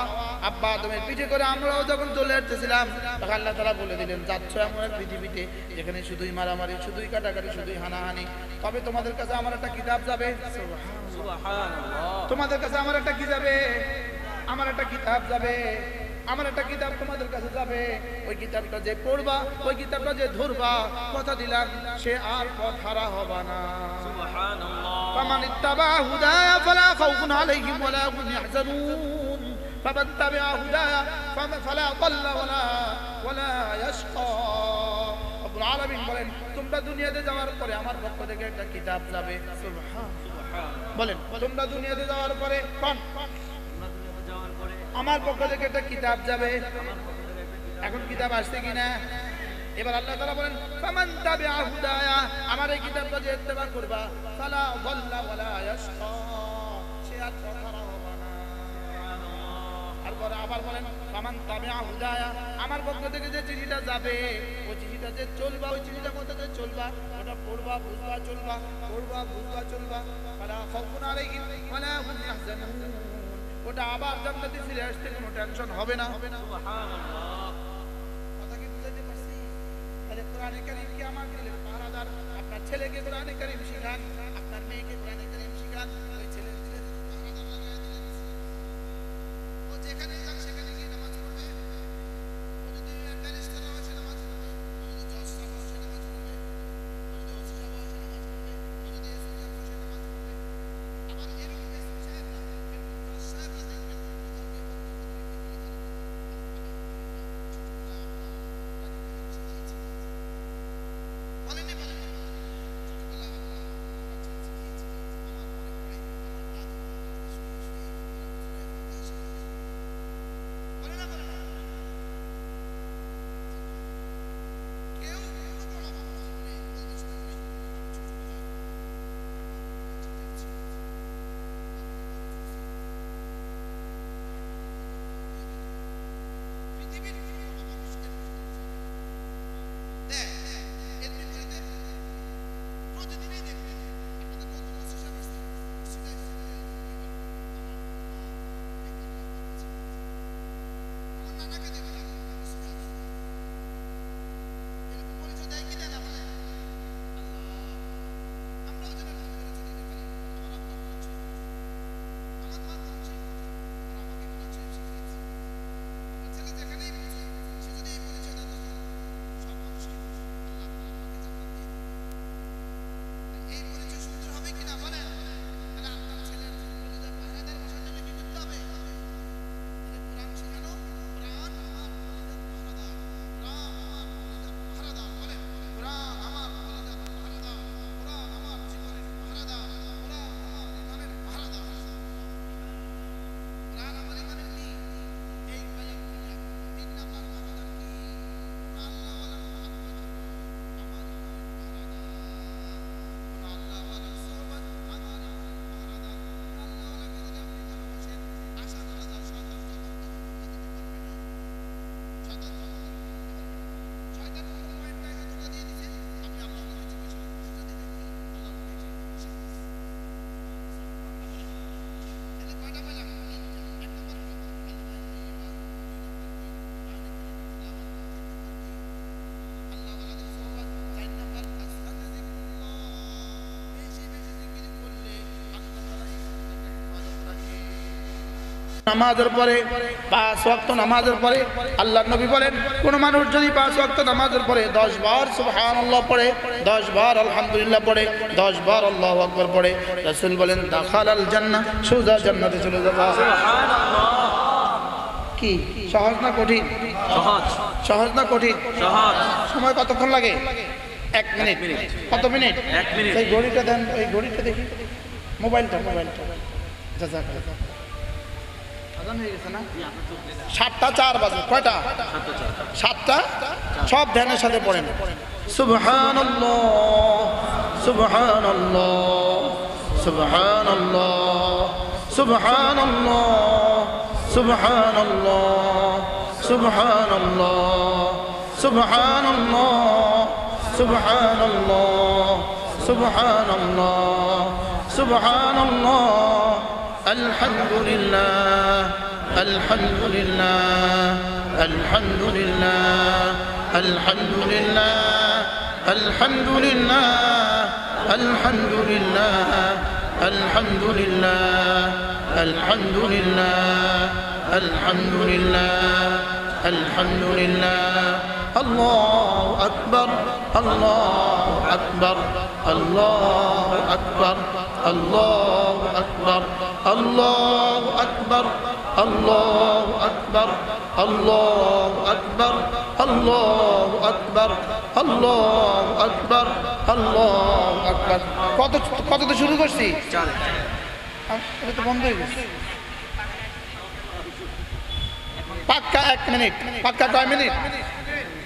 আব্বা আদমের পিঠে করে আমরাও যখন চলে আসতেছিলাম, তখন আল্লাহ তাআলা বলে দিলেন, যাচ্ছ এমন এক পৃথিবীতে যেখানে শুধুই মারামারি, শুধুই কাটাকাটি, শুধুই হানাহানি। তবে তোমাদের কাছে আমার একটা কিতাব যাবে। সুবহানাল্লাহ। তোমাদের কাছে আমার একটা কি যাবে? আমার একটা কিতাব যাবে। আমার একটা কিতাব তোমাদের কাছে যাবে। ওই কিতাবটা যে পড়বা, ওই কিতাবটা যে ধরবা, কথা দিলাম সে আর পথ হারা হবে না। সুবহানাল্লাহ। ফামান ইত্তাবা হুদায়া ফালা খাউফুন আলাইহিম ওয়ালা হুম ইয়াহজানুন। ফামান তাবিআ হুদায়া ফালা দাল্লা ওয়ালা ইয়াশকা। রব্বুল আলামিন বলেন, তোমরা দুনিয়াতে যাওয়ার পরে আমার পক্ষ থেকে একটা কিতাব যাবে। সুবহানাল্লাহ। বলেন, তোমরা দুনিয়াতে যাওয়ার পরে আমার পক্ষ থেকে একটা কিতাব যাবে। এখন কিতাব আসছে কিনা? এবার আল্লাহ তাআলা বলেন, ফামান তাবিআ হুদায়া, আমার এই কিতাবটা যে ইত্তেবা করবা, ফালা দাল্লা ওয়ালা ইয়াশকা, সে আর পথ হারা হবে না। আর পরে আবার বলেন, ফামান তাবিআ হুদায়া, আমার পক্ষ থেকে যে চিঠিটা যাবে, ওই চিঠিটা যে চলবা, ওই চিঠিটার মধ্যে যে চলবা, ওটা পড়বা, বুঝবা, চলবা, পড়বা, বুঝবা, চলবা, ফালা খাউফুন আলাইহিম ওয়ালা হুম ইয়াহজানুন, ওটা আবার জান্নাতে ফিরে আসতে কোনো টেনশন হবে না। সুবহানাল্লাহ। কথা কি বুঝাতে পারছি? তাহলে কোরআনে কারীম কি আমার দিলের পাহারাদার? আপনার ছেলেকে কোরআনে কারীম শিখান, আপনার মেয়েকে কোরআনে কারীম শিখান, ওই ছেলের দিলের পাহারাদার লাগায় দিলেন। ও যেখানে যাক সেখানে গিয়ে নামাজ পড়বে। ও যদি ব্যারিস্টার হয় সে নামাজ পড়বে, ও যদি জজ সাহেব হয় সে নামাজ পড়বে, ও যদি ওসি সাহেব হয় সে নামাজ পড়বে, ও যদি এসপি সাহেব হয় সে নামাজ পড়বে। আবার এরকম এসপি সাহেব না, এরকম জজ সাহেবরা দেখবেন কোথাও গিয়ে বলেনি বলেনি ছোটবেলা আমার ছেলে শিখিয়েছে, আমার মনে পড়ে আমার দাদু বলে না বলে না কেউ কোনো বড় বাবা শুনে বলতে শুনে ছোটবেলা পৃথিবীর কোনো বড় মানুষকে দেখ এর বিপরীতে প্রতিদিনই দেখবেন আপনাদের নতুন ওসি সাহেব আসছে, ওসি সাহেব আমার নানাকে দেখবেন ওসি সাহেব এরকম পরিচয় দেয় কি দেয় না বলে আমরাও যেন ভালো করে চলে যেতে পারি। আমার আব্বা কোরআন শরীফ আমার মা কোরআন শরীফ আর আমাকে কোরআন শরীফ শিখিয়েছে। আমার ছেলে যেখানেই পৌঁছে সে যদি এই পরিচয় দেয় তখন সব মানুষকে বলবে, আল্লাহ আমাকে জান্নাত দিয়ে দিন। এই পরিচয় সুন্দর হবে কিনা বলেন? তাহলে আপনার ছেলের কলিজার পাহারাদার বসার জন্য কি করতে হবে? তাহলে কোরআন শেখানো, কোরআন আমার কলিজার পাহারাদার, কোরআন আমার কলিজার পাহারাদার বলেন, কোরআন আমার কলিজার পাহারাদার, কোরআন আমার জীবনের পাহারাদার, কোরআন আমার ইমানের পাহারাদার। কোরআন আমার ইমানের কি? এই কয়েক মিনিট 3 নাম্বার পাহারাদার কি? কোন আল্লাহওয়ালার মহব্বত হলো আমার ইমানের পাহারাদার, কোন আল্লাহওয়ালার সোহবত আমার ইমানের পাহারাদার। কোন আল্লাহওয়ালাকে যদি আপনি ভালোবাসেন, আশা করা যায় শয়তান জবাব দিতে পারবে না। শয়তান জবাব দিতে পারবে না। শয়তান কোনো পয়েন্ট টাইমে ধোঁকা দিয়ে দিছে, আপনি আল্লাহকে জিজ্ঞেস করেন হুজুর দিতে কি? আল্লাহ বলে যে তাহলে কয়টা পেলাম? 1 নম্বর হলো কালিমা ইমান, 2 নম্বর কি? কোরআনে কারীম তিলাওয়াত করতে পারবে, আল্লাহওয়ালাদের সোহবত, 4 নম্বর আসতানে যিকরুল্লাহ, বেশি বেশি জিকির করলে আল্লাহ তাআলা ইমানটাকে হেফাজত রাখে। নামাজের পরে 5 ওয়াক্ত নামাজের পরে আল্লাহর নবী বলেন কোন মানুষ যদি 5 ওয়াক্ত নামাজের পরে 10 বার সুবহানাল্লাহ পড়ে, 10 বার আলহামদুলিল্লাহ পড়ে, 10 বার আল্লাহু আকবার পড়ে, রাসূল বলেন দাখালাল জান্নাহ, সোজা জান্নাতে চলে যাবে। কি সহজ না কঠিন? সহজ সহজ না কঠিন? সহজ। সময় কতক্ষণ লাগে? 1 মিনিট। কত মিনিট? 1 মিনিট। সেই ঘড়িটা দেন, ওই ঘড়িটা দেখি, মোবাইলটা জাযাকাল্লাহ। আজান হয়ে গেছে না? 7টা 4 বাজে। কয়টা? 7টা। সব ধ্যানের সাথে পড়েন সুবহানাল্লাহ সুবহানাল্লাহ সুবহানাল্লাহ সুবহানাল্লাহ সুবহানাল্লাহ সুবহানাল্লাহ সুবহানাল্লাহ সুবহানাল্লাহ সুবহানাল্লাহ সুবহানাল্লাহ আলহামদুলিল্লাহ আলহামদুলিল্লাহ আলহামদুলিল্লাহ আলহামদুলিল্লাহ আলহামদুলিল্লাহ আলহামদুলিল্লাহ আলহামদুলিল্লাহ আলহামদুলিল্লাহ আলহামদুলিল্লাহ আলহামদুলিল্লাহ আল্লাহু আকবার আল্লাহু আকবার আল্লাহু আকবার আল্লাহু আকবার আল্লাহু আকবার আল্লাহু আকবার আল্লাহু আকবার আল্লাহু আকবার আল্লাহু আকবার আল্লাহু আকবার। কত শুরু করছি? 4 এটা তো বন্ধ হয়ে গেছে। পাক্কা 1 মিনিট। পাক্কা কয় মিনিট?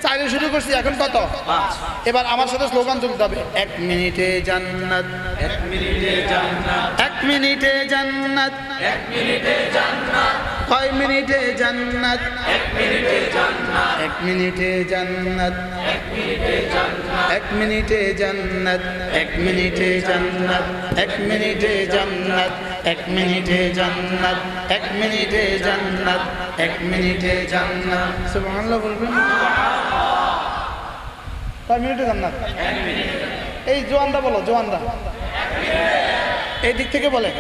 4 শুরু করছি, এখন কত? 5। এবার আমার সাথে স্লোগান তুলতে হবে, 1 মিনিটে জান্নাত, 1 মিনিটে জান্নাত, 1 মিনিটে জান্নাত, 1 মিনিটে জান্নাত, কয় মিনিটে জান্নাত, এক মিনিটে জান্নাত, এক মিনিটে জান্নাত, এক মিনিটে জান্নাত, এক মিনিটে জান্নাত, এক মিনিটে জান্নাত, এক মিনিটে জান্নাত, এক মিনিটে জান্নাত, এক মিনিটে জান্নাত। সুবহানাল্লাহ বলবেন। কয় মিনিটে জান্নাত? এই জোয়ানরা বলো, জোয়ানরা এই দিক থেকে বলে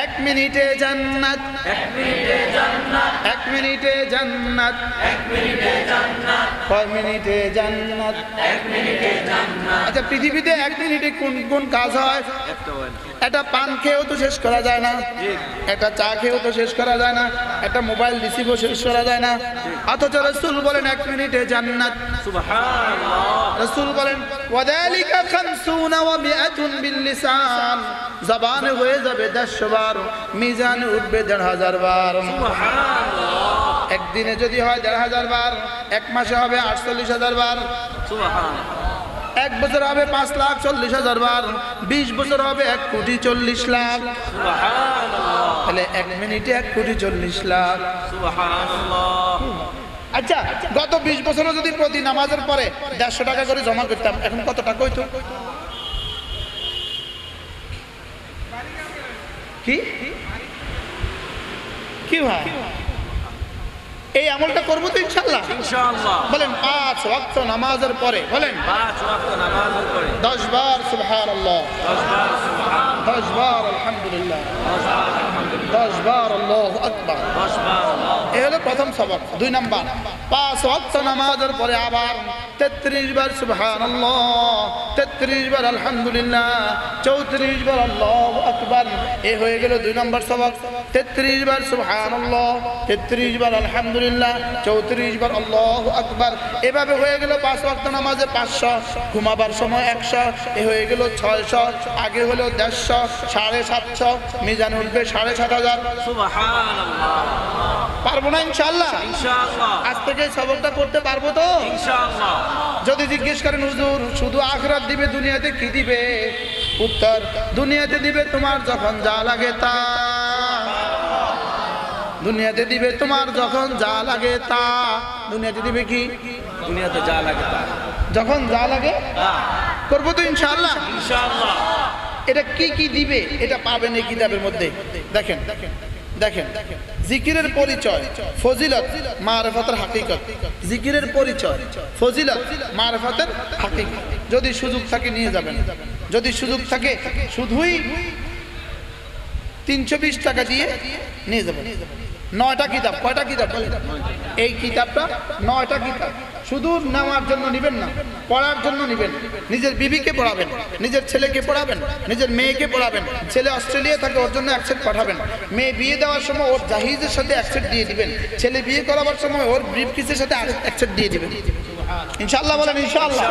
এক মিনিটে জান্নাত, এক মিনিটে জান্নাত, এক মিনিটে জান্নাত, এক মিনিটে জান্নাত, কয় মিনিটে জান্নাত? এক মিনিটে জান্নাত। আচ্ছা, পৃথিবীতে এক মিনিটে কোন কোন কাজ হয়? একটা ওয়ান। একটা পান খেয়েও তো শেষ করা যায় না, জি। একটা চা খেয়েও তো শেষ করা যায় না, একটা মোবাইল রিসিভও শেষ করা যায় না। অথচ রাসূল বলেন এক মিনিটে জান্নাত। সুবহানাল্লাহ। রাসূল বলেন ওয়াদালিকা খামসুনা ওয়া মিআতুন বিল লিসান, জবানে হয়ে যাবে 150 বার, মিজানে উঠবে 1,500 বার। সুবহানাল্লাহ। একদিনে যদি হয় 1,500 বার, এক মাসে হবে 48,000 বার, সুবহানাল্লাহ। এক বছর হবে 5,40,000 বার, 20 বছর হবে 1,40,00,000। সুবহানাল্লাহ। তাহলে এক মিনিটে 1,40,00,000। সুবহানাল্লাহ। আচ্ছা, গত 20 বছরও যদি প্রতি নামাজের পরে 150 টাকা করে জমা করতাম, এখন কত টাকা হইতো? কি কি ভাই, এই আমলটা করবো তো ইনশাআল্লাহ? ইনশাআল্লাহ। বলেন 5 ওয়াক্ত নামাজের পরে বলেন 5 ওয়াক্ত নামাজের পরে 10 বার সুবহানাল্লাহ, 10 বার সুবহানাল্লাহ, 10 বার আলহামদুলিল্লাহ, 10 বার আলহামদুলিল্লাহ, 10 বার আল্লাহু আকবার। 10 বার আল্লাহ। এই হলো প্রথম সবক। 2 নাম্বার, 5 ওয়াক্ত নামাজের পরে আবার 33 বার সুবহানাল্লাহ, 33 বার আলহামদুলিল্লাহ, 34 বার আল্লাহু আকবার। এই হয়ে গেল 2 নাম্বার সবক। 33 বার সুবহানাল্লাহ, 33 বার আলহামদুলিল্লাহ, 34 বার আল্লাহু আকবার। এভাবে হয়ে গেল 5 ওয়াক্ত নামাজে 500, ঘুমাবার সময় 100, এ হয়ে গেল 600, আগে হলো 150, 750, মিজানে উঠবে 7,500। সুবহানাল্লাহ। পারবো না ইনশাআল্লাহ? ইনশাআল্লাহ। আজ থেকে সবকটা করতে পারবো তো? ইনশাআল্লাহ। যদি জিজ্ঞেস করেন হুজুর শুধু আখিরাত দিবে, দুনিয়াতে কি দিবে? উত্তর, দুনিয়াতে দিবে তোমার যখন যা লাগে তা, দুনিয়াতে দিবে তোমার যখন যা লাগে তা। দুনিয়াতে দিবে কি? দুনিয়াতে যা লাগে তা। যখন যা লাগে করবো তো ইনশাআল্লাহ? ইনশাআল্লাহ। এটা কি কি দিবে এটা পাবেন এই কিতাবের মধ্যে। দেখেন দেখেন, জিকিরের পরিচয়, ফজিলত, মারিফাতের হাকিকত। জিকিরের পরিচয়, ফজিলত, মারিফাতের হাকিকত। যদি সুযোগ থাকে নিয়ে যাবেন, যদি সুযোগ থাকে শুধুই 320 টাকা দিয়ে নিয়ে যাবেন। 9টা কিতাব। কয়টা কিতাব বলেন? এই কিতাবটা 9টা কিতাব। শুধু নেওয়ার জন্য নিবেন না, পড়ার জন্য নিবেন। নিজের বিবিকে পড়াবেন, নিজের ছেলেকে পড়াবেন, নিজের মেয়েকে পড়াবেন। ছেলে অস্ট্রেলিয়া থাকে, ওর জন্য 1 সেট পাঠাবেন। মেয়ে বিয়ে দেওয়ার সময় ওর জাহিজের সাথে 1 সেট দিয়ে দিবেন। ছেলে বিয়ে করাবার সময় ওর ব্রিফকেসের সাথে 1 সেট দিয়ে দিবেন। ইনশাআল্লাহ বলেন ইনশাআল্লাহ।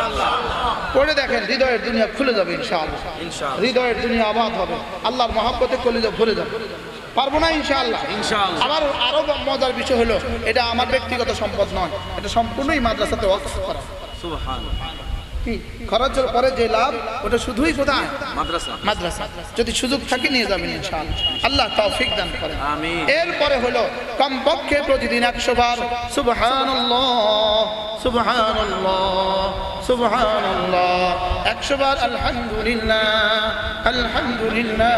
পড়ে দেখেন, হৃদয়ের দুনিয়া খুলে যাবে ইনশাআল্লাহ। ইনশাআল্লাহ। হৃদয়ের দুনিয়া আবাদ হবে, আল্লাহর মহব্বতে কলিজা ভরে যাবে। পারবো না ইনশাআল্লাহ? ইনশাআল্লাহ। আবার আরো মজার বিষয় হলো, এটা আমার ব্যক্তিগত সম্পদ নয়, এটা সম্পূর্ণই মাদ্রাসাতে ওয়াকফ করা। সুবহানাল্লাহ। কি খরচের পরে যে লাভ, ওটা শুধুই কোথায়? মাদ্রাসা। মাদ্রাসা। যদি সুযোগ থাকে নিয়ে যাবেন ইনশাআল্লাহ। আল্লাহ তৌফিক দান করেন। আমিন। এরপরে হলো কমপক্ষে প্রতিদিন 100 বার সুবহানাল্লাহ, সুবহানাল্লাহ, সুবহানাল্লাহ। 100 বার আলহামদুলিল্লাহ, আলহামদুলিল্লাহ,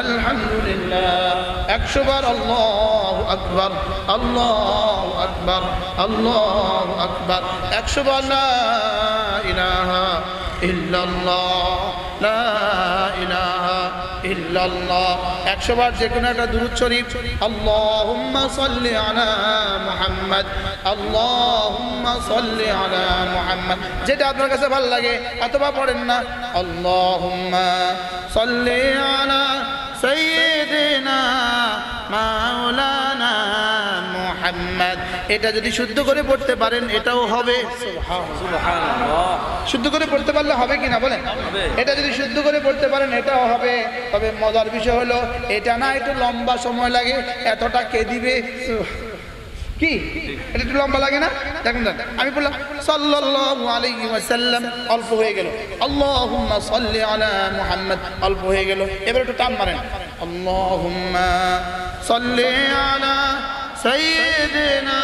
আলহামদুলিল্লাহ। 100 বার আল্লাহু আকবার, আল্লাহু আকবার, আল্লাহু আকবার। 100 বার লা ইলাহা ইল্লাল্লাহ, লা ইলাহা ইল্লাল্লাহ। 100 বার যে কোনো একটা দুরূদ শরীফ, আল্লাহুম্মা সাল্লি আলা মুহাম্মদ, আল্লাহুম্মা সাল্লি আলা মুহাম্মদ, যেটা আপনার কাছে ভালো লাগে। অথবা পড়েন না আল্লাহুম্মা সাল্লি আলা সাইয়্যিদিনা মাওলানা মুহাম্মদ। এটা যদি শুদ্ধ করে পড়তে পারেন এটাও হবে। সুবহানাল্লাহ। শুদ্ধ করে পড়তে পারলে হবে কিনা বলেন? হবে। এটা যদি শুদ্ধ করে পড়তে পারেন এটাও হবে। তবে মজার বিষয় হলো, এটা না একটু লম্বা সময় লাগে, এতটা কে দিবে? কি এটা একটু লম্বা লাগে না? দেখুন আমি বললাম সাল্লাল্লাহু আলাইহি ওয়াসাল্লাম, অল্প হয়ে গেল। আল্লাহুম্মা সাল্লি আলা মুহাম্মদ, অল্প হয়ে গেল। এবার একটু টান মারেন, আল্লাহুম্মা সাল্লি আলা সাইয়্যিদিনা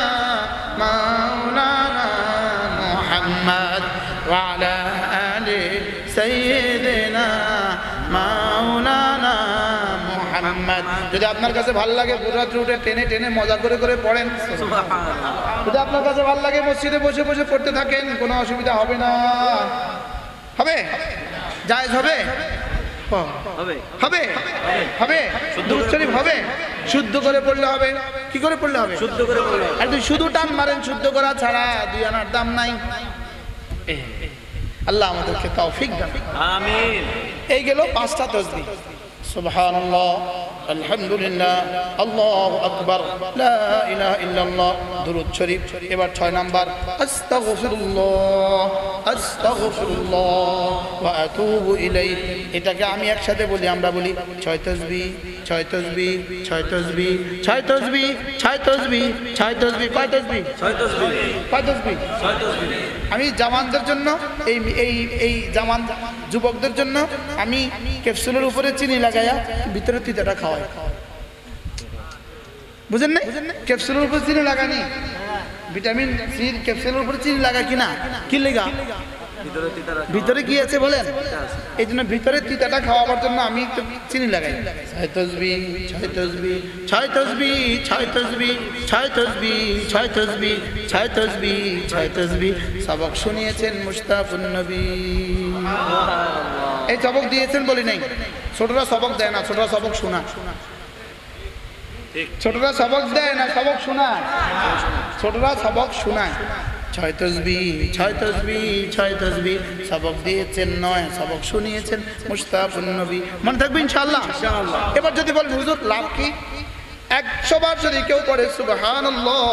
মাওলানা মুহাম্মদ ওয়া আলা আলি সাইয়্যিদিনা মাওলানা মুহাম্মদ। যদি আপনার কাছে ভালো লাগে পুরাত্রি উঠে টেনে টেনে মজা করে করে পড়েন। যদি আপনার কাছে ভালো লাগে মসজিদে বসে বসে পড়তে থাকেন, কোনো অসুবিধা হবে না। হবে? জায়েজ হবে? হবে হবে হবে দুরূদ শরীফ হবে? শুদ্ধ করে পড়লে হবে। কি করে পড়লে হবে? শুদ্ধ করে বলো। আর তুই শুধু টান মারেন, শুদ্ধ করা ছাড়া দুই আনার দাম নাই। আল্লাহ আমাদেরকে তৌফিক দান। আমিন। এই গেল 5টা তাসবিহ। সুবহানাল্লাহ, আলহামদুলিল্লাহ, আল্লাহু আকবার, লা ইলাহা ইল্লাল্লাহ, দুরূদ শরীফ। এবার 6 নাম্বার আস্তাগফিরুল্লাহ, আস্তাগফিরুল্লাহ ওয়া আতুবু ইলাইহি। এটাকে আমি একসাথে বলি, আমরা বলি 6 তাসবিহ, 6 তাসবিহ, 6 তাসবিহ, 6 তাসবিহ, 6 তাসবিহ, 6 তাসবিহ। কয় তাসবিহ? 6 তাসবিহ। কয় তাসবিহ? 6 তাসবিহ। আমি জামানদের জন্য, এই এই এই জামান যুবকদের জন্য আমি ক্যাপসুলের উপরে চিনি লাগাইয়া ভিতরে তিতাটা খাওয়াই। বুঝেন না? ক্যাপসুলের উপরে চিনি লাগানি, ভিটামিন সি ক্যাপসুলের উপরে চিনি লাগা কিনা, কি লেগা? ভিতরে তিতারা ভিতরে কি আছে বলেন? এই জন্য ভিতরে তিতাটা খাওয়াবার জন্য আমি একটু চিনি লাগাই। 6 তাসবিহ, 6 তাসবিহ, 6 তাসবিহ, 6 তাসবিহ, 6 তাসবিহ, 6 তাসবিহ, 6 তাসবিহ, 6 তাসবিহ। সবক শুনিয়েছেন মুশতাকুন নবী। এই সবক দিয়েছেন বলি নাই, ছোটরা সবক দেয় না, ছোটরা সবক শোনা। ছোটরা সবক দেয় না, সবক শোনায়। ছোটরা সবক শোনায়। 6 তাসবিহ, 6 তাসবিহ, 6 তাসবিহ। সবক দিয়েছেন নয়, সবক শুনিয়েছেন মুশতাকুন নবী। মনে থাকবে ইনশাআল্লাহ। এবার যদি বলেন হুজুর লাভ কি? 100 বার যদি কেউ পড়ে সুবহানাল্লাহ,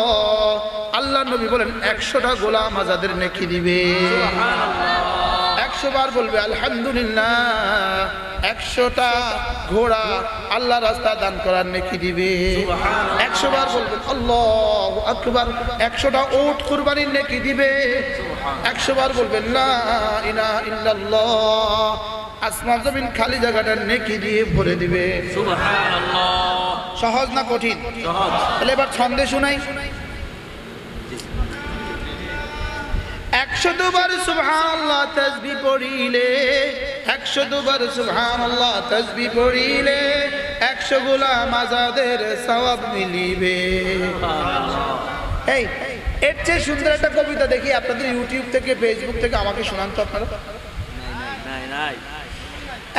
আল্লাহ নবী বলেন 100টা গোলাম আজাদের নেকি দিবে। 100 বার বলবে আলহামদুলিল্লাহ, 100টা ঘোড়া আল্লাহ রাস্তা দান করার নেকি দিবে। 100 বার বলবেন আল্লাহু আকবার, 100টা উট কুরবানির নেকি দিবে। 100 বার বলবেন লা ইলাহা ইল্লাল্লাহ, আসমান জমিন খালি জায়গাটার নেকি দিয়ে ভরে দিবে। সুবহানাল্লাহ। সহজ না কঠিন? সহজ। তাহলে এবার ছন্দে শুনাই। 100 বার সুবহানাল্লাহ তাসবিহ পড়িলে, 100 বার সুবহানাল্লাহ তাসবিহ পড়িলে 100 গোলাম আজাদের সওয়াব মিলিবে। এই এর চেয়ে সুন্দর একটা কবিতা দেখি আপনাদের ইউটিউব থেকে, ফেসবুক থেকে আমাকে শোনান তো আপনারা। নাই নাই।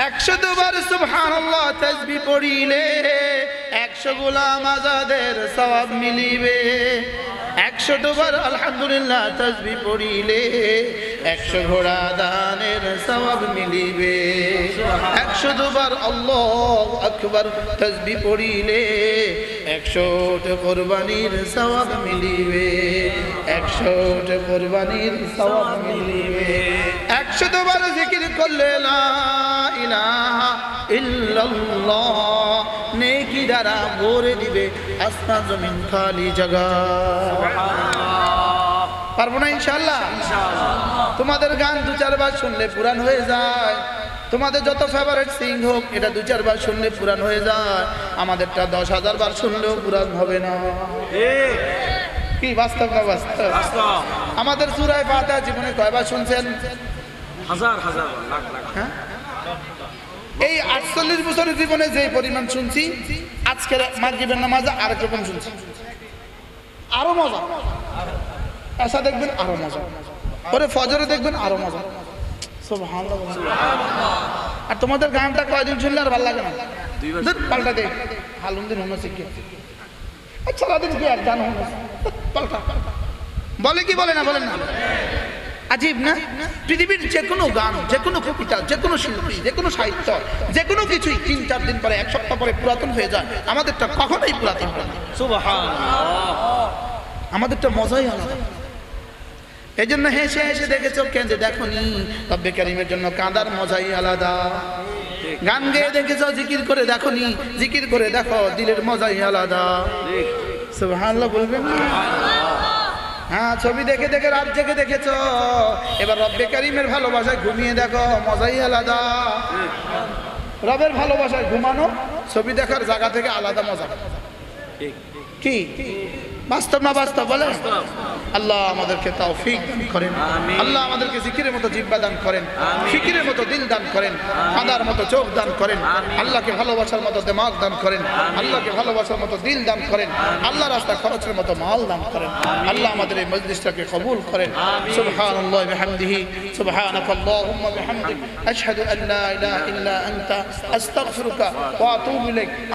100 বার সুবহানাল্লাহ তাসবিহ পড়িলে 100 গোলাম আজাদের সওয়াব মিলিবে। 100 বার আলহামদুলিল্লাহ তাসবিহ পড়িলে 100 ঘোড়া দানের সওয়াব মিলিবে। 100 বার আল্লাহু আকবার তাসবিহ পড়িলে 100 কুরবানির সওয়াব মিলিবে। 100 কুরবানির সওয়াব মিলিবে। 100 বার জিকির করলে লা ইলাহা ইল্লাল্লাহ, নেকি দ্বারা ভরে দিবে আসমান জমিন খালি জায়গা। পারবো না ইনশাআল্লাহ? তোমাদের গান 2-4 বার শুনলে পুরান হয়ে যায়। তোমাদের যত ফেভারিট সিং হোক, এটা 2-4 বার শুনলে পুরান হয়ে যায়। আমাদেরটা 10,000 বার শুনলেও পুরান হবে না। কি বাস্তব না বাস্তব? বাস্তব। আমাদের সূরা ফাতিহা জীবনে কয়বার শুনছেন? হাজার হাজার লাখ লাখ। হ্যাঁ, এই 48 বছরের জীবনে যে পরিমাণ শুনছি, আজকের মাগরিবের নামাজে আরেক রকম শুনছি, আরো মজা। এসা দেখবেন আরো মজা, পরে ফজরে দেখবেন আরো মজা। সুবহানাল্লাহ। আর তোমাদের গানটা কয়দিন শুনলে আর ভালো লাগে না? 2 বার ধুর, পাল্টা দে। হালুন দিন হনো শিখে আচ্ছা রাদিন কি এক গান হনো পাল্টা বলে কি বলে না? বলেন না? আজীব না? পৃথিবীর যে কোনো গান, যে কোনো কবিতা, যে কোনো শিল্পী, যে কোনো সাহিত্য, যে কোনো কিছুই 3-4 দিন পরে, 1 সপ্তাহ পরে পুরাতন হয়ে যায়। আমাদেরটা কখনোই পুরাতন হয় না। সুবহানাল্লাহ। আমাদেরটা মজাই আলাদা। এই জন্য হেসে হেসে দেখেছো, কেঁদে দেখোনি। রব্বে কারীমের জন্য কাঁদার মজাই আলাদা। গান গেয়ে দেখেছো, জিকির করে দেখোনি। জিকির করে দেখো, দিলের মজাই আলাদা। সুবহানাল্লাহ বলবেন না? হ্যাঁ, ছবি দেখে দেখে রাত জেগে দেখেছ, এবার রব্বে কারিমের ভালোবাসায় ঘুমিয়ে দেখো, মজাই আলাদা। রবের ভালোবাসায় ঘুমানো ছবি দেখার জায়গা থেকে আলাদা মজা। কি বাস্তব না বাস্তব বলে? আল্লাহ আমাদেরকে তৌফিক দান করেন, আল্লাহ আমাদেরকে জিকিরের মতো জিহ্বা দান করেন, ফিকিরের মতো দিল দান করেন, কাঁদার মতো চোখ দান করেন, আল্লাহকে ভালোবাসার মতো দিমাগ দান করেন, আল্লাহকে ভালোবাসার মতো দিল দান করেন, আল্লাহ রাস্তা খরচের মতো মাল দান করেন। আল্লাহ আমাদের এই মজলিসটাকে কবুল করেন। সুবহানাল্লাহ বিহামদিহি, সুবহানাকাল্লাহুম্মা বিহামদিক, আশহাদু আন লা ইলাহা ইল্লা আনতা, আস্তাগফিরুকা ওয়া আতুবু ইলাইক।